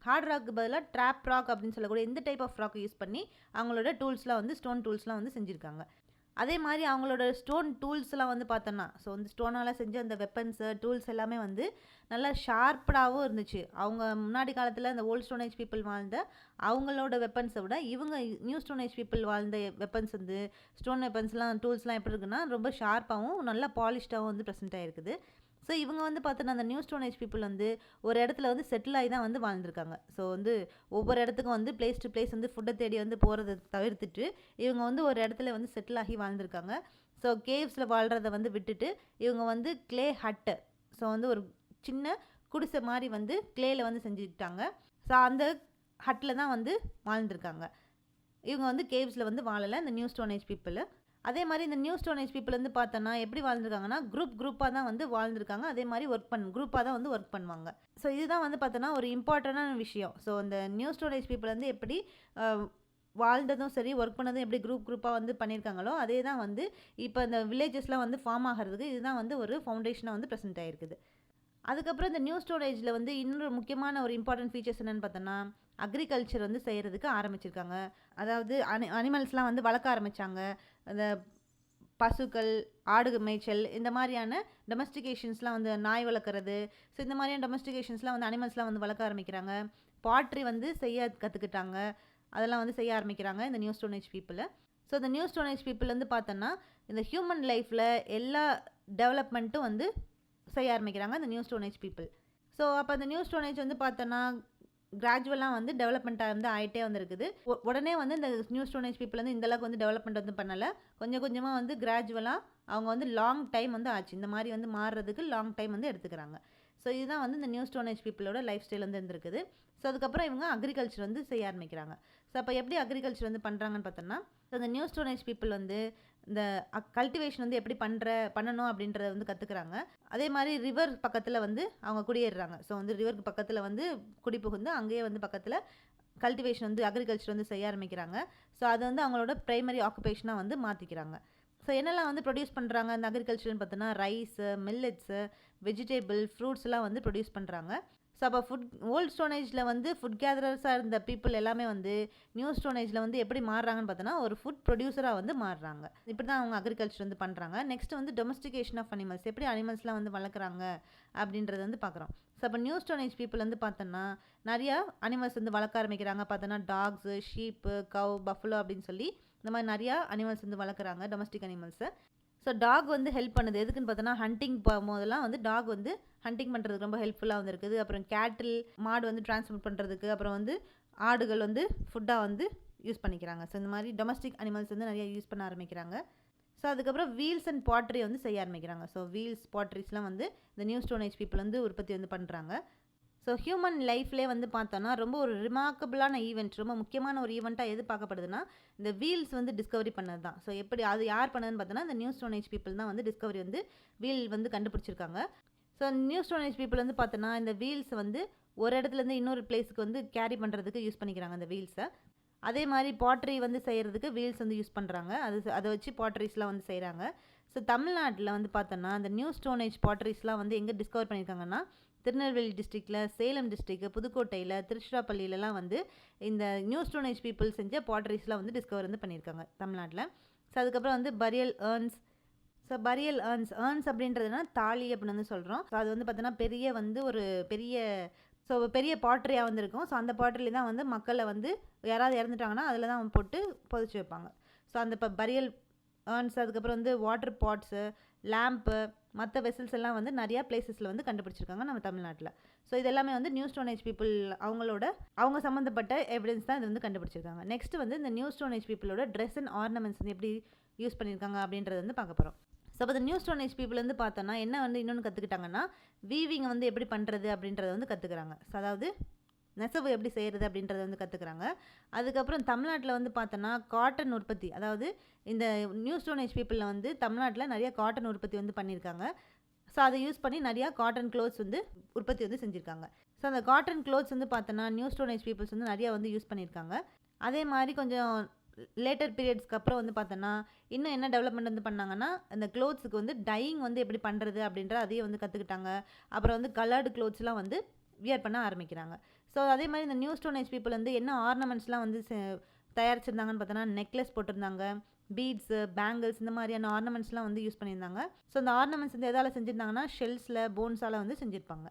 ஹார்ட் ராக்கு பதிலாக ட்ராப் ராக் அப்படின்னு சொல்லக்கூடிய இந்த டைப் ஆஃப் ராக் யூஸ் பண்ணி அவங்களோட டூல்ஸ்லாம் வந்து ஸ்டோன் டூல்ஸ்லாம் வந்து செஞ்சுருக்காங்க. அதே மாதிரி அவங்களோட ஸ்டோன் டூல்ஸ்லாம் வந்து பார்த்தோன்னா ஸோ வந்து ஸ்டோனால் செஞ்ச அந்த வெப்பன்ஸு டூல்ஸ் எல்லாமே வந்து நல்லா ஷார்ப்டாகவும் இருந்துச்சு. அவங்க முன்னாடி காலத்தில் அந்த ஓல்டு ஸ்டோன் ஏஜ் பீப்புள் வாழ்ந்த அவங்களோட வெப்பன்ஸை விட இவங்க நியூ ஸ்டோன் ஏஜ் பீப்புள் வாழ்ந்த வெப்பன்ஸ் வந்து ஸ்டோன் வெப்பன்ஸ்லாம் டூல்ஸ்லாம் எப்படி இருக்குன்னா ரொம்ப ஷார்ப்பாகவும் நல்லா பாலிஷ்டாகவும் வந்து ப்ரெசென்ட் ஆகிருக்குது. ஸோ இவங்க வந்து பார்த்தோன்னா அந்த நியூ ஸ்டோன் ஏஜ் பீப்புள் வந்து ஒரு இடத்துல வந்து செட்டில் ஆகி தான் வந்து வாழ்ந்துருக்காங்க. ஸோ வந்து ஒவ்வொரு இடத்துக்கும் வந்து பிளேஸ் டு பிளேஸ் வந்து ஃபுட்டை தேடி வந்து போகிறத தவிர்த்துட்டு இவங்க வந்து ஒரு இடத்துல வந்து செட்டில் ஆகி வாழ்ந்துருக்காங்க. ஸோ கேவ்ஸில் வாழ்கிறத வந்து விட்டுட்டு இவங்க வந்து க்ளே ஹட்டு ஸோ வந்து ஒரு சின்ன குடிசை மாதிரி வந்து க்ளேயில் வந்து செஞ்சுக்கிட்டாங்க. ஸோ அந்த ஹட்டில் தான் வந்து வாழ்ந்துருக்காங்க. இவங்க வந்து கேவ்ஸில் வந்து வாழலை இந்த நியூ ஸ்டோன் ஏஜ் பீப்புள். அதே மாதிரி இந்த நியூ ஸ்டோன் ஏஜ் பீப்புள் வந்து பார்த்தோன்னா எப்படி வாழ்ந்துருக்காங்கன்னா குரூப்பாக தான் வந்து வாழ்ந்துருக்காங்க. அதே மாதிரி குரூப்பாக தான் வந்து ஒர்க் பண்ணுவாங்க. ஸோ இதுதான் வந்து பார்த்தோன்னா ஒரு இம்பார்ட்டண்டான விஷயம். ஸோ இந்த நியூ ஸ்டோன் ஏஜ் பீப்புள் வந்து எப்படி வாழ்ந்ததும் சரி ஒர்க் பண்ணதும் எப்படி குரூப்பாக வந்து பண்ணியிருக்காங்களோ அதே தான் வந்து இப்போ இந்த வில்லேஜஸ்லாம் வந்து ஃபார்ம் ஆகிறதுக்கு இதுதான் வந்து ஒரு ஃபவுண்டேஷனாக வந்து ப்ரெசென்ட் ஆகிருக்குது. அதுக்கப்புறம் இந்த நியூ ஸ்டோன் ஏஜில் வந்து இன்னொரு முக்கியமான ஒரு இம்பார்ட்டன்ட் ஃபீச்சர்ஸ் என்னென்னு பார்த்தோன்னா அக்ரிகல்ச்சர் வந்து செய்கிறதுக்கு ஆரம்பிச்சிருக்காங்க. அதாவது அனிமல்ஸ்லாம் வந்து வளர்க்க ஆரம்பித்தாங்க. அந்த பசுக்கள் ஆடு மேய்ச்சல் இந்த மாதிரியான டொமஸ்டிகேஷன்ஸ்லாம் வந்து நாய் வளர்க்குறது ஸோ இந்த மாதிரியான டொமஸ்டிகேஷன்ஸ்லாம் வந்து அனிமல்ஸ்லாம் வந்து வளர்க்க ஆரம்பிக்கிறாங்க. பாட்ரி வந்து செய்ய கற்றுக்கிட்டாங்க. அதெல்லாம் வந்து செய்ய ஆரம்பிக்கிறாங்க இந்த நியூ ஸ்டோன் ஏஜ் பீப்புளை. ஸோ இந்த நியூ ஸ்டோன் ஏஜ் பீப்புள் வந்து பார்த்தோன்னா இந்த ஹியூமன் லைஃப்பில் எல்லா டெவலப்மெண்ட்டும் வந்து செய்ய ஆரம்பிக்கிறாங்க இந்த new stone age people. So அப்போ அந்த நியூ ஸ்டோன் ஏஜ் வந்து பார்த்தோன்னா கிராஜுவலாக வந்து டெவலப்மெண்ட்டாக வந்து ஆகிட்டே வந்துருக்குது. உடனே வந்து இந்த நியூ ஸ்டோன் ஏஜ் பீப்புள் வந்து இந்தளவுக்கு வந்து டெவலப்மெண்ட் வந்து பண்ணலை. கொஞ்சம் கொஞ்சமாக வந்து கிராஜுவலாக அவங்க வந்து லாங் டைம் வந்து ஆச்சு. இந்த மாதிரி வந்து மாறுறதுக்கு லாங் டைம் வந்து எடுத்துக்கிறாங்க. ஸோ இதுதான் வந்து இந்த நியூ ஸ்டோன் ஏஜ் பீப்புளோட லைஃப் ஸ்டைல் வந்து இருந்திருக்குது. ஸோ அதுக்கப்புறம் இவங்க அக்ரிகல்ச்சர் வந்து செய்ய ஆரம்பிக்கிறாங்க. ஸோ அப்போ எப்படி அக்ரிகல்ச்சர் வந்து பண்ணுறாங்கன்னு பார்த்தோன்னா இந்த நியூ ஸ்டோன் ஏஜ் பீப்புள் வந்து இந்த கல்டிவேஷன் வந்து எப்படி பண்ணணும் அப்படின்றத வந்து கற்றுக்குறாங்க. அதே மாதிரி ரிவர் பக்கத்தில் வந்து அவங்க குடியேறுறாங்க. ஸோ வந்து ரிவருக்கு பக்கத்தில் வந்து குடி புகுந்து அங்கேயே வந்து பக்கத்தில் கல்டிவேஷன் வந்து அக்ரிகல்ச்சர் வந்து செய்ய ஆரம்பிக்கிறாங்க. ஸோ அது வந்து அவங்களோட ப்ரைமரி ஆக்குபேஷனாக வந்து மாற்றிக்கிறாங்க. ஸோ என்னெல்லாம் வந்து ப்ரொடியூஸ் பண்ணுறாங்க அந்த அக்ரிகல்ச்சர்னு பார்த்தோன்னா ரைஸு மில்லட்ஸு வெஜிடேபிள் ஃப்ரூட்ஸ்லாம் வந்து ப்ரொடியூஸ் பண்ணுறாங்க. ஸோ அப்போ ஓல்டு ஸ்டோன் ஏஜில் வந்து ஃபுட் கேதரர்ஸாக இருந்த பீப்புள் எல்லாமே வந்து நியூ ஸ்டோன் ஏஜில் வந்து எப்படி மாறுறாங்கன்னு பார்த்தோன்னா ஒரு ஃபுட் ப்ரொடியூசராக வந்து மாறுறாங்க. இப்படி தான் அவங்க அக்ரிகல்ச்சர் வந்து பண்ணுறாங்க. நெக்ஸ்ட் வந்து டொமஸ்டிகேஷன் ஆஃப் அனிமல்ஸ் எப்படி அனிமல்ஸ்லாம் வந்து வளர்க்குறாங்க அப்படின்றது வந்து பார்க்குறோம். ஸோ அப்போ நியூ ஸ்டோன் ஏஜ் பீப்புள் வந்து பார்த்தோன்னா நிறையா அனிமல்ஸ் வந்து வளர்க்க ஆரம்பிக்கிறாங்க. பார்த்தோன்னா டாக்ஸு ஷீப்பு கவ் பஃபலோ அப்படின்னு சொல்லி இந்த மாதிரி நிறையா அனிமல்ஸ் வந்து வளர்க்குறாங்க டொமஸ்டிக் அனிமல்ஸை. ஸோ டாக் வந்து ஹெல்ப் பண்ணுது எதுக்குன்னு பார்த்தோன்னா ஹண்டிங் போகும்போதெல்லாம் வந்து டாக் வந்து ஹண்டிங் பண்ணுறதுக்கு ரொம்ப ஹெல்ப்ஃபுல்லாக வந்து இருக்குது. அப்புறம் கேட்டில் மாடு வந்து டிரான்ஸ்போர்ட் பண்ணுறதுக்கு அப்புறம் வந்து ஆடுகள் வந்து ஃபுட்டாக வந்து யூஸ் பண்ணிக்கிறாங்க. ஸோ இந்த மாதிரி டொமஸ்டிக் அனிமல்ஸ் வந்து நிறையா யூஸ் பண்ண ஆரம்பிக்கிறாங்க. ஸோ அதுக்கப்புறம் வீல்ஸ் அண்ட் பாட்ரி வந்து செய்ய ஆரம்பிக்கிறாங்க. ஸோ வீல்ஸ் பாட்ரிஸ்லாம் வந்து இந்த நியூ ஸ்டோன் ஏஜ் பீப்புள் வந்து உற்பத்தி வந்து பண்ணுறாங்க. ஸோ ஹியூமன் லைஃப்லேயே வந்து பார்த்தோன்னா ரொம்ப ஒரு ரிமார்க்கபிளான ஈவெண்ட் ரொம்ப முக்கியமான ஒரு ஈவெண்ட்டாக எது பார்க்கப்படுதுன்னா இந்த வீல்ஸ் வந்து டிஸ்கவரி பண்ணது தான். ஸோ எப்படி அது யார் பண்ணதுன்னு பார்த்தோன்னா இந்த நியூ ஸ்டோன் ஏஜ் பீப்புள் தான் வந்து டிஸ்கவரி வந்து வீல் வந்து கண்டுபிடிச்சிருக்காங்க. So new stone age people வந்து பார்த்தோன்னா இந்த வீல்ஸ் வந்து ஒரு இடத்துலேருந்து இன்னொரு பிளேஸுக்கு வந்து கேரி பண்ணுறதுக்கு யூஸ் பண்ணிக்கிறாங்க அந்த வீல்ஸை. அதே மாதிரி பாட்ரி வந்து செய்கிறதுக்கு வீல்ஸ் வந்து யூஸ் பண்ணுறாங்க. அதை வச்சு பாட்ரிஸ்லாம் வந்து செய்கிறாங்க. ஸோ தமிழ்நாட்டில் வந்து பார்த்தோன்னா அந்த நியூ ஸ்டோன் ஏஜ் பாட்ரிஸ்லாம் வந்து எங்கே டிஸ்கவர் பண்ணியிருக்காங்கன்னா திருநெல்வேலி டிஸ்ட்ரிக்டில் சேலம் டிஸ்ட்ரிக்ட் புதுக்கோட்டையில் திருச்சிராப்பள்ளியிலலாம் வந்து இந்த நியூ ஸ்டோன் ஏஜ் பீப்புள் செஞ்ச பாட்ரிஸ்லாம் வந்து டிஸ்கவர் வந்து பண்ணியிருக்காங்க தமிழ்நாட்டில். ஸோ அதுக்கப்புறம் வந்து பரியல் ஏர்ன்ஸ். ஸோ பரியல் ஏர்ன்ஸ் அப்படின்றதுனா தாலி அப்படின்னு வந்து சொல்கிறோம். ஸோ அது வந்து பார்த்தோன்னா பெரிய வந்து ஒரு பெரிய பாட்ரியாக வந்து இருக்கும். ஸோ அந்த பாட்ரியில் தான் வந்து மக்களை வந்து யாராவது இறந்துட்டாங்கன்னா அதில் தான் போட்டு புதைச்சி வைப்பாங்க. ஸோ அந்த இப்போ பரியல் ஏர்ன்ஸ் அதுக்கப்புறம் வந்து வாட்டர் பாட்ஸு லேம்ப்பு மற்ற வெசல்ஸ் எல்லாம் வந்து நிறையா பிளேசஸில் வந்து கண்டுபிடிச்சிருக்காங்க நம்ம தமிழ்நாட்டில். ஸோ இதெல்லாமே வந்து நியூ ஸ்டோன் ஏஜ் பீப்புள் அவங்க சம்மந்தப்பட்ட எவிடன்ஸ் தான் இது வந்து கண்டுபிடிச்சிருக்காங்க. நெக்ஸ்ட் வந்து இந்த நியூ ஸ்டோன் ஏஜ் பீப்புளோட ட்ரெஸ் அண்ட் ஆர்னமெண்ட்ஸ் வந்து எப்படி யூஸ் பண்ணியிருக்காங்க அப்படின்றத வந்து பார்க்க போகிறோம். ஸோ அப்போ இந்த நியூ ஸ்டோன் ஏஜ் பீப்புள் வந்து பார்த்தோன்னா என்ன வந்து இன்னொன்று கற்றுக்கிட்டாங்கன்னா வீவிங்கை வந்து எப்படி பண்ணுறது அப்படின்றத வந்து கற்றுக்குறாங்க. ஸோ அதாவது நெசவு எப்படி செய்கிறது அப்படின்றத வந்து கற்றுக்குறாங்க. அதுக்கப்புறம் தமிழ்நாட்டில் வந்து பார்த்தோன்னா காட்டன் உற்பத்தி அதாவது இந்த நியூ ஸ்டோன் ஏஜ் பீப்புளில் வந்து தமிழ்நாட்டில் நிறையா காட்டன் உற்பத்தி வந்து பண்ணியிருக்காங்க. ஸோ அதை யூஸ் பண்ணி நிறையா காட்டன் க்ளோத்ஸ் வந்து உற்பத்தி வந்து செஞ்சுருக்காங்க. ஸோ அந்த காட்டன் க்ளோத்ஸ் வந்து பார்த்தோன்னா நியூ ஸ்டோன் ஏஜ் பீப்புள்ஸ் வந்து நிறையா வந்து யூஸ் பண்ணியிருக்காங்க. அதே மாதிரி கொஞ்சம் லேட்டர் பீரியட்ஸ்க்கு அப்புறம் வந்து பார்த்தோன்னா இன்னும் என்ன டெவலப்மெண்ட் வந்து பண்ணாங்கன்னா அந்த க்ளோத்ஸுக்கு வந்து டையிங் வந்து எப்படி பண்ணுறது அப்படின்ற அதையே வந்து கற்றுக்கிட்டாங்க. அப்புறம் வந்து கலர்டு க்ளோத்ஸ்லாம் வந்து வியர் பண்ண ஆரம்பிக்கிறாங்க. ஸோ அதே மாதிரி இந்த நியூ ஸ்டோன் ஏஜ் பீப்புள் வந்து என்ன ஆர்னமெண்ட்ஸ்லாம் வந்து தயாரிச்சிருந்தாங்கன்னு பார்த்தோன்னா நெக்லஸ் போட்டிருந்தாங்க, பீட்ஸு, பேங்கிள்ஸ் இந்த மாதிரியான ஆர்னமெண்ட்ஸ்லாம் வந்து யூஸ் பண்ணியிருந்தாங்க. ஸோ இந்த ஆர்னமெண்ட்ஸ் வந்து எதால் செஞ்சுருந்தாங்கன்னா ஷெல்ஸில், போன்ஸால் வந்து செஞ்சுருப்பாங்க.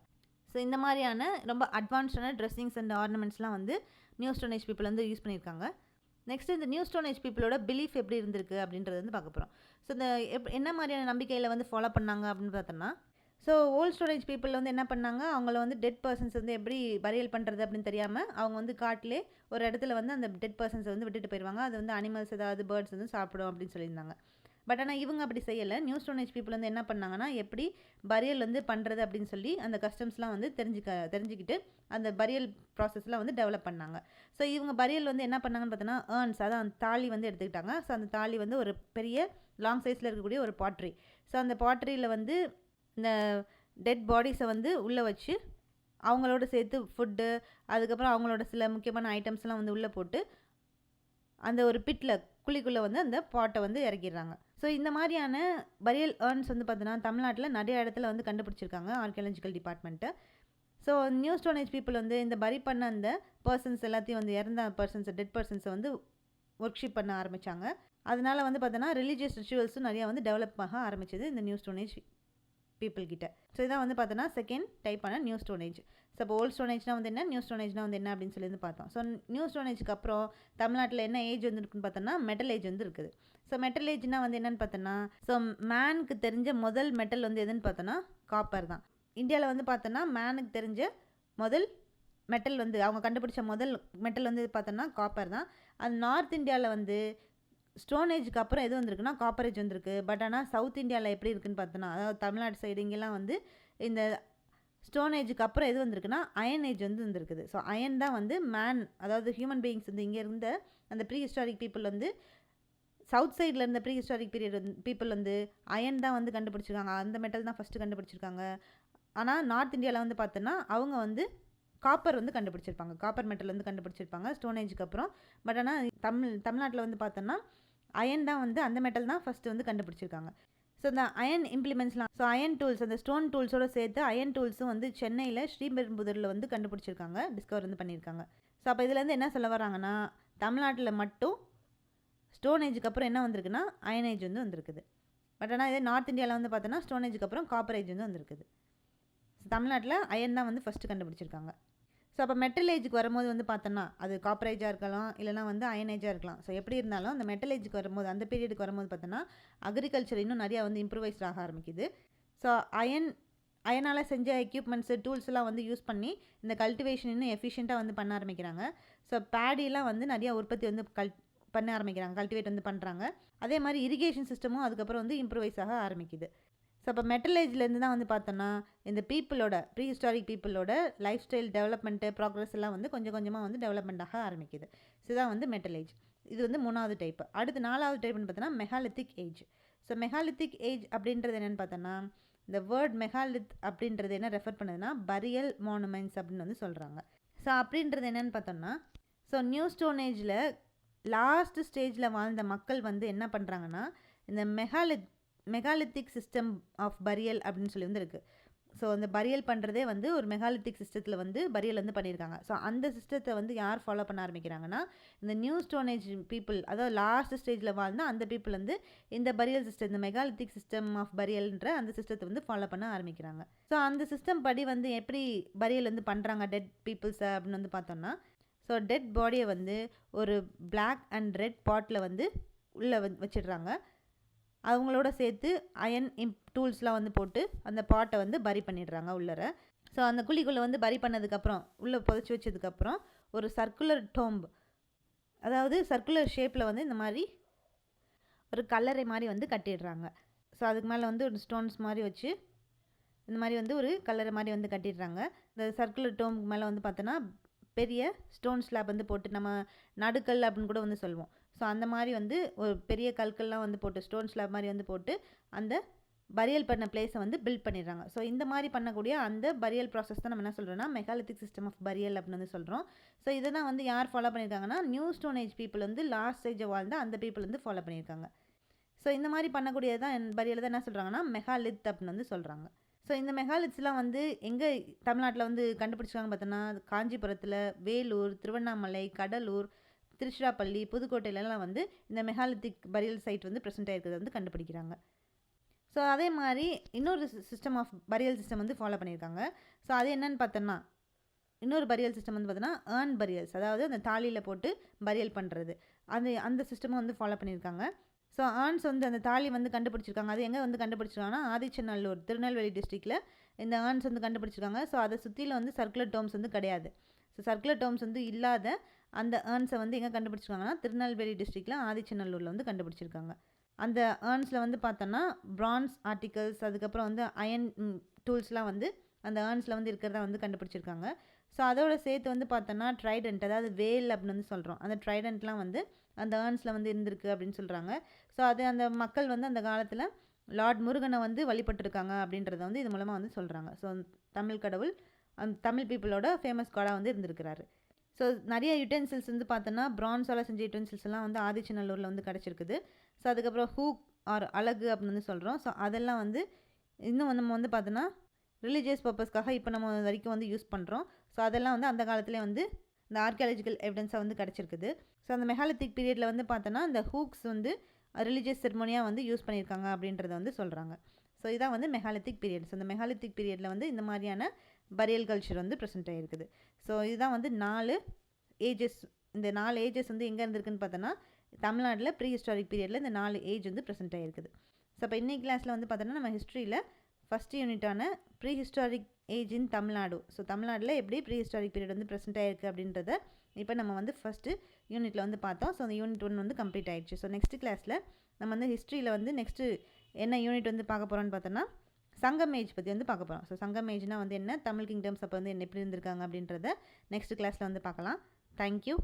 ஸோ இந்த மாதிரியான ரொம்ப அட்வான்ஸ்டான ட்ரெஸ்ஸிங்ஸ் அண்ட் ஆர்னமெண்ட்ஸ்லாம் வந்து நியூ ஸ்டோன் ஏஜ் பீப்புள் வந்து யூஸ் பண்ணியிருக்காங்க. நெக்ஸ்ட் இந்த நியூ ஸ்டோன் ஏஜ் பீப்புளோட பிலீஃப் எப்படி இருந்திருக்கு அப்படின்றது வந்து பார்க்க போகிறோம். ஸோ இந்த என்ன மாதிரியான நம்பிக்கையில் வந்து ஃபாலோ பண்ணாங்க அப்படின்னு பார்த்தோன்னா, ஸோ ஓல்ட் ஸ்டோரேஜ் பீப்புள் வந்து என்ன பண்ணாங்க, அவங்கள வந்து டெட் பர்சன்ஸ் வந்து எப்படி பரியல் பண்ணுறது அப்படின்னு தெரியாமல் அவங்க வந்து காட்டிலே ஒரு இடத்துல வந்து அந்த டெட் பர்சன்ஸை வந்து விட்டுட்டு போயிடுவாங்க. அது வந்து அனிமல்ஸ் ஏதாவது பேர்ட்ஸ் வந்து சாப்பிடும் அப்படின்னு சொல்லியிருந்தாங்க. பட் ஆனால் இவங்க அப்படி செய்யலை. நியூ ஸ்டோன் ஏஜ் பீப்புள் வந்து என்ன பண்ணாங்கன்னா, எப்படி பரியல் வந்து பண்ணுறது அப்படின்னு சொல்லி அந்த கஸ்டம்ஸ்லாம் வந்து தெரிஞ்சுக்கிட்டு அந்த பரியல் ப்ராசஸ்லாம் வந்து டெவலப் பண்ணாங்க. ஸோ இவங்க பரியல் வந்து என்ன பண்ணாங்கன்னு பார்த்தோன்னா, ஏர்ன்ஸ் அதான் தாலி வந்து எடுத்துக்கிட்டாங்க. ஸோ அந்த தாலி வந்து ஒரு பெரிய லாங் சைஸில் இருக்கக்கூடிய ஒரு பாட்ரி. ஸோ அந்த பாட்ரியில் வந்து இந்த டெட் பாடிஸை வந்து உள்ளே வச்சு அவங்களோட சேர்த்து ஃபுட்டு, அதுக்கப்புறம் அவங்களோட சில முக்கியமான ஐட்டம்ஸ்லாம் வந்து உள்ளே போட்டு அந்த ஒரு பிட்டில் குழிக்குள்ளே வந்து அந்த பாட்டை வந்து இறக்கிடுறாங்க. ஸோ இந்த மாதிரியான பரியல் ஏர்ன்ஸ் வந்து பார்த்தோன்னா தமிழ்நாட்டில் நிறைய இடத்துல வந்து கண்டுபிடிச்சிருக்காங்க archaeological department. So new stone age people வந்து இந்த பரி பண்ண அந்த பர்சன்ஸ் எல்லாத்தையும் வந்து இறந்த பர்சன்ஸை டெட் பர்சன்ஸை வந்து ஒர்க்ஷிப் பண்ண ஆரம்பித்தாங்க. அதனால் வந்து பார்த்தோன்னா ரிலீஜியஸ் ரிச்சுவல்ஸும் நிறையா வந்து டெவலப் ஆக ஆரம்பிச்சது இந்த நியூ ஸ்டோன் ஏஜ் பீப்புள் கிட்ட. ஸோ இதான் வந்து பார்த்தோன்னா செகண்ட் டைப்பான நியூ ஸ்டோன் ஏஜ். ஸோ இப்போ ஓல்ட் ஸ்டோன் ஏஜ்னா வந்து என்ன, நியூ ஸ்டோன் ஏஜ்னா வந்து என்ன அப்படின்னு சொல்லி வந்து பார்த்தோம். ஸோ நியூ ஸ்டோன் ஏஜுக்கு அப்புறம் தமிழ்நாட்டில் என்ன ஏஜ் வந்து இருக்குன்னு பார்த்தோன்னா மெட்டல் ஏஜ் வந்து இருக்குது. ஸோ மெட்டல் ஏஜ்னா வந்து என்னென்னு பார்த்தோன்னா, ஸோ மேனுக்கு தெரிஞ்ச முதல் மெட்டல் வந்து எதுன்னு பார்த்தோன்னா காப்பர் தான். இந்தியாவில் வந்து பார்த்தோன்னா மேனுக்கு தெரிஞ்ச முதல் மெட்டல் வந்து அவங்க கண்டுபிடிச்ச முதல் மெட்டல் வந்து பார்த்தோன்னா காப்பர் தான். அது நார்த் இந்தியாவில் வந்து ஸ்டோன் ஏஜுக்கு அப்புறம் எது வந்திருக்குன்னா காப்பர் ஏஜ் வந்திருக்கு. பட் ஆனால் சவுத் இந்தியாவில் எப்படி இருக்குன்னு பார்த்தோன்னா, அதாவது தமிழ்நாடு சைடு இங்கெல்லாம் வந்து இந்த ஸ்டோன் ஏஜுக்கு அப்புறம் எது வந்திருக்குன்னா அயன் ஏஜ் வந்து வந்திருக்குது. ஸோ அயன் தான் வந்து மேன், அதாவது ஹியூமன் பீயிங்ஸ் வந்து இங்கே இருந்த அந்த ப்ரீ ஹிஸ்டாரிக் பீப்புள் வந்து சவுத் சைடில் இருந்த ப்ரீ ஹிஸ்டாரிக் பீரியட் வந்து பீப்புள் வந்து அயன் தான் வந்து கண்டுபிடிச்சிருக்காங்க. அந்த மெட்டல் தான் ஃபஸ்ட்டு கண்டுபிடிச்சிருக்காங்க. ஆனால் நார்த் இந்தியாவில் வந்து பார்த்தோன்னா அவங்க வந்து காப்பர் வந்து கண்டுபிடிச்சிருப்பாங்க. காப்பர் மெட்டல் வந்து கண்டுபிடிச்சிருப்பாங்க ஸ்டோன் ஏஜுக்கு அப்புறம். பட் ஆனால் தமிழ்நாட்டில் வந்து பார்த்தோன்னா அயன் தான் வந்து அந்த மெட்டல் தான் ஃபஸ்ட்டு வந்து கண்டுபிடிச்சிருக்காங்க. ஸோ இந்த அயன் இம்ப்ளிமெண்ட்ஸ்லாம், ஸோ அயன் டூல்ஸ், அந்த ஸ்டோன் டூல்ஸோடு சேர்த்து அயன் டூல்ஸும் வந்து சென்னையில் ஸ்ரீபெரும்புதூரில் வந்து கண்டுபிடிச்சிருக்காங்க, டிஸ்கவர் வந்து பண்ணியிருக்காங்க. ஸோ அப்போ இதுலேருந்து என்ன சொல்ல வராங்கன்னா, தமிழ்நாட்டில் மட்டும் ஸ்டோன் ஏஜுக்கு அப்புறம் என்ன வந்திருக்குன்னா அயன் ஏஜ் வந்து வந்திருக்குது. பட் ஆனால் இதே நார்த் இந்தியாவில் வந்து பார்த்தோன்னா ஸ்டோன் ஏஜுக்கு அப்புறம் காப்பர் ஏஜ் வந்து வந்திருக்குது. ஸோ தமிழ்நாட்டில் அயன் தான் வந்து ஃபஸ்ட்டு கண்டுபிடிச்சிருக்காங்க. ஸோ அப்போ மெட்டல் ஏஜுக்கு வரும்போது வந்து பார்த்தோன்னா அது காப்பர் ஏஜாக இருக்கலாம், இல்லைனா வந்து அயன் ஏஜாக இருக்கலாம். ஸோ எப்படி இருந்தாலும் அந்த மெட்டல் ஏஜுக்கு வரும்போது, அந்த பீரியடுக்கு வரும்போது பார்த்தோன்னா அக்ரிகல்ச்சர் இன்னும் நிறையா வந்து இம்ப்ரூவைஸ்ட் ஆக ஆரம்பிக்குது. ஸோ அயனால் செஞ்ச எக்யூப்மெண்ட்ஸு, டூல்ஸ்லாம் வந்து யூஸ் பண்ணி இந்த கல்டிவேஷன் இன்னும் எஃபிஷியண்ட்டாக வந்து பண்ண ஆரம்பிக்கிறாங்க. ஸோ பேடிலாம் வந்து நிறையா உற்பத்தி வந்து பண்ண ஆரம்பிக்கிறாங்க, கல்டிவேட் வந்து பண்ணுறாங்க. அதே மாதிரி இரிகேஷன் சிஸ்டமும் அதுக்கப்புறம் வந்து இம்ப்ரூவைஸ் ஆக ஆரம்பிக்குது. ஸோ அப்போ மெட்டல் ஏஜ்லேருந்து தான் வந்து பார்த்தோன்னா இந்த பீப்புளோட ப்ரீ ஹிஸ்டாரிக் பீப்புளோட லைஃப் ஸ்டைல் டெவலப்மெண்ட்டு, ப்ராக்ரஸ் எல்லாம் வந்து கொஞ்சம் கொஞ்சமாக வந்து டெவலப்மெண்ட் ஆக ஆரம்பிக்குது. ஸோ இதான் வந்து மெட்டல் ஏஜ். இது வந்து 3வது டைப்பு. அடுத்து 4வது டைப்னு பார்த்தோன்னா megalithic age. So megalithic age அப்படின்றது என்னென்னு பார்த்தோன்னா, இந்த வேர்ட் மெகாலித் அப்படின்றது என்ன ரெஃபர் பண்ணுதுன்னா பரியல் மானுமெண்ட்ஸ் அப்படின்னு வந்து சொல்கிறாங்க. ஸோ அப்படின்றது என்னென்னு பார்த்தோன்னா, ஸோ நியூ ஸ்டோன் ஏஜில் லாஸ்ட் ஸ்டேஜில் வாழ்ந்த மக்கள் வந்து என்ன பண்ணுறாங்கன்னா, இந்த மெகாலித்திக் சிஸ்டம் ஆஃப் பரியல் அப்படின்னு சொல்லி வந்து இருக்குது. ஸோ அந்த பரியல் பண்ணுறதே வந்து ஒரு மெகாலித்திக் சிஸ்டத்தில் வந்து பரியல் வந்து பண்ணியிருக்காங்க. ஸோ அந்த சிஸ்டத்தை வந்து யார் ஃபாலோ பண்ண ஆரம்பிக்கிறாங்கன்னா, இந்த நியூ ஸ்டோன் ஏஜ் பீப்புள், அதாவது லாஸ்ட் ஸ்டேஜில் வாழ்ந்த அந்த பீப்புள் வந்து இந்த பரியல் சிஸ்டம், இந்த மெகாலித்திக் சிஸ்டம் ஆஃப் பரியல்ன்ற அந்த சிஸ்டத்தை வந்து ஃபாலோ பண்ண ஆரம்பிக்கிறாங்க. ஸோ அந்த சிஸ்டம் படி வந்து எப்படி பரியல் வந்து பண்ணுறாங்க டெட் பீப்புள்ஸை அப்படின்னு வந்து பார்த்தோம்னா, ஸோ டெட் பாடியை வந்து ஒரு பிளாக் அண்ட் ரெட் பாட்டில் வந்து உள்ளே வச்சிடுறாங்க. அவங்களோட சேர்த்து அயன் டூல்ஸ்லாம் வந்து போட்டு அந்த பாட்டை வந்து பரி பண்ணிடுறாங்க உள்ளர. ஸோ அந்த குழிக்குள்ளே வந்து பரி பண்ணதுக்கப்புறம், உள்ளே புதைச்சி வச்சதுக்கப்புறம் ஒரு சர்க்குலர் டோம்ப், அதாவது சர்க்குலர் ஷேப்பில் வந்து இந்த மாதிரி ஒரு கல்லறை மாதிரி வந்து கட்டிடுறாங்க. ஸோ அதுக்கு மேலே வந்து ஒரு ஸ்டோன்ஸ் மாதிரி வச்சு இந்த மாதிரி வந்து ஒரு கல்லறை மாதிரி வந்து கட்டிடுறாங்க. இந்த சர்க்குலர் டோம்புக்கு மேலே வந்து பார்த்தோன்னா பெரிய ஸ்டோன் ஸ்லாப் வந்து போட்டு, நம்ம நடுக்கல் அப்படின்னு கூட வந்து சொல்லுவோம். ஸோ அந்த மாதிரி வந்து ஒரு பெரிய கற்கள்லாம் வந்து போட்டு, ஸ்டோன் ஸ்லாப் மாதிரி வந்து போட்டு அந்த பரியல் பண்ண பிளேஸை வந்து பில்ட் பண்ணிடுறாங்க. ஸோ இந்த மாதிரி பண்ணக்கூடிய அந்த பரியல் ப்ராசஸ் தான் நம்ம என்ன சொல்கிறோன்னா மெகாலித்திக் சிஸ்டம் ஆஃப் பரியல் அப்படின்னு வந்து சொல்கிறோம். ஸோ இதை தான் வந்து யார் ஃபாலோ பண்ணியிருக்காங்கன்னா, நியூ ஸ்டோன் ஏஜ் பீப்புள் வந்து லாஸ்ட் ஸ்டேஜை வாழ்ந்த அந்த பீப்புள் வந்து ஃபாலோ பண்ணியிருக்காங்க. ஸோ இந்த மாதிரி பண்ணக்கூடியது தான் பரியல் தான் என்ன சொல்கிறாங்கன்னா மெகாலித் அப்படின்னு வந்து சொல்கிறாங்க. ஸோ இந்த மெகாலித்ஸ்லாம் வந்து எங்கே தமிழ்நாட்டில் வந்து கண்டுபிடிச்சாங்க பார்த்தோன்னா காஞ்சிபுரத்தில், வேலூர், திருவண்ணாமலை, கடலூர், திருச்சிராப்பள்ளி, புதுக்கோட்டையிலலாம் வந்து இந்த மெகாலித்திக் பரியல் சைட் வந்து ப்ரெசென்ட் ஆகிருக்கிறது வந்து கண்டுபிடிக்கிறாங்க. ஸோ அதே மாதிரி இன்னொரு சிஸ்டம் ஆஃப் பரியல் சிஸ்டம் வந்து ஃபாலோ பண்ணியிருக்காங்க. ஸோ அது என்னன்னு பார்த்தோன்னா இன்னொரு பரியல் சிஸ்டம் வந்து பார்த்தோன்னா ஏர்ன் பரியல்ஸ், அதாவது அந்த தாலியில் போட்டு பரியல் பண்ணுறது, அந்த சிஸ்டமும் வந்து ஃபாலோ பண்ணியிருக்காங்க. ஸோ ஏர்ன்ஸ் வந்து அந்த தாலி வந்து கண்டுபிடிச்சிருக்காங்க. அது எங்கே வந்து கண்டுபிடிச்சிருக்காங்கன்னா ஆதிச்சநல்லூர், திருநெல்வேலி டிஸ்ட்ரிக்டில் இந்த ஏர்ன்ஸ் வந்து கண்டுபிடிச்சிருக்காங்க. ஸோ அதை சுற்றியில் வந்து சர்க்குலர் டோம்ஸ் வந்து கிடையாது. ஸோ சர்க்குலர் டோம்ஸ் வந்து இல்லாத அந்த ஏர்ன்ஸை வந்து எங்கே கண்டுபிடிச்சிருக்காங்கன்னா திருநெல்வேலி டிஸ்ட்ரிக்டில் ஆதிச்சநல்லூரில் வந்து கண்டுபிடிச்சிருக்காங்க. அந்த ஏர்ன்ஸில் வந்து பார்த்தோன்னா பிரான்ஸ் ஆர்டிகல்ஸ், அதுக்கப்புறம் வந்து அயன் டூல்ஸ்லாம் வந்து அந்த ஏர்ன்ஸில் வந்து இருக்கிறதா வந்து கண்டுபிடிச்சிருக்காங்க. ஸோ அதோட சேர்த்து வந்து பார்த்தோன்னா ட்ரைடென்ட், அதாவது வேல் அப்படின்னு வந்து சொல்கிறோம், அந்த ட்ரைடென்ட்லாம் வந்து அந்த ஏர்ன்ஸில் வந்து இருந்திருக்கு அப்படின்னு சொல்கிறாங்க. ஸோ அது அந்த மக்கள் வந்து அந்த காலத்தில் லார்ட் முருகனை வந்து வழிபட்டிருக்காங்க அப்படின்றத வந்து இது மூலமாக வந்து சொல்கிறாங்க. ஸோ தமிழ் கடவுள் அந்த தமிழ் பீப்புளோட ஃபேமஸ் காடாக வந்து இருந்திருக்கிறாரு. ஸோ நிறைய யுட்டென்சில்ஸ் வந்து பார்த்தோன்னா பிரான்ஸால் செஞ்ச யுட்டென்சில்ஸ் எல்லாம் வந்து ஆதிச்சநல்லூரில் வந்து கிடச்சிருக்குது. ஸோ அதுக்கப்புறம் ஹூக் ஆர் அலகு அப்படின்னு வந்து சொல்கிறோம். ஸோ அதெல்லாம் வந்து இன்னும் நம்ம வந்து பார்த்தோன்னா ரிலீஜியஸ் பர்பஸ்க்காக இப்போ நம்ம வரைக்கும் வந்து யூஸ் பண்ணுறோம். ஸோ அதெல்லாம் வந்து அந்த காலத்துலேயே வந்து இந்த ஆர்கியாலஜிக்கல் எவிடன்ஸாக வந்து கிடச்சிருக்குது. ஸோ அந்த மெகாலித்திக் பீரியடில் வந்து பார்த்தோன்னா இந்த ஹூக்ஸ் வந்து ரிலீஜியஸ் செர்மோனியாக வந்து யூஸ் பண்ணியிருக்காங்க அப்படின்றத வந்து சொல்கிறாங்க. ஸோ இதான் வந்து மெகாலித்திக் பீரியட். ஸோ இந்த மெகாலித்திக் பீரியடில் வந்து இந்த மாதிரியான பரியல் கல்ச்சர் வந்து ப்ரெசென்ட் ஆகிருக்குது. ஸோ இதுதான் வந்து 4 ஏஜஸ். இந்த 4 ஏஜஸ் வந்து எங்கே இருந்திருக்குன்னு பார்த்தோன்னா தமிழ்நாட்டில் ப்ரீ ஹிஸ்டாரிக் பீரியடில் இந்த 4 ஏஜ் வந்து ப்ரெசென்ட் ஆகிருக்குது. ஸோ இப்போ இன்னைக்கு கிளாஸில் வந்து பார்த்தோன்னா நம்ம ஹிஸ்ட்ரியில் ஃபஸ்ட் யூனிட்டான prehistoric age in Tamil Nadu, so தமிழ்நாட்டில் எப்படி ப்ரீ ஹிஸ்டாரிக் பீரியட் வந்து ப்ரெசென்ட் ஆகிருக்கு அப்படின்றத இப்போ நம்ம வந்து ஃபஸ்ட்டு யூனிட்டில் வந்து பார்த்தோம். ஸோ அந்த யூனிட் 1 வந்து கம்ப்ளீட் ஆகிடுச்சு. ஸோ நெக்ஸ்ட் கிளாஸில் நம்ம வந்து ஹிஸ்ட்ரியில் வந்து நெக்ஸ்ட்டு என்ன யூனிட் வந்து பார்க்க போகிறோன்னு பார்த்தோன்னா சங்கம் ஏஜ் பற்றி வந்து பார்க்க போகிறோம். ஸோ சங்கம் ஏஜ்னால் வந்து என்ன, தமிழ் கிங்டம்ஸ் அப்போ வந்து என்ன எப்படி இருந்திருக்காங்க அப்படின்றத நெக்ஸ்ட் கிளாஸில் வந்து பார்க்கலாம். தேங்க்யூ.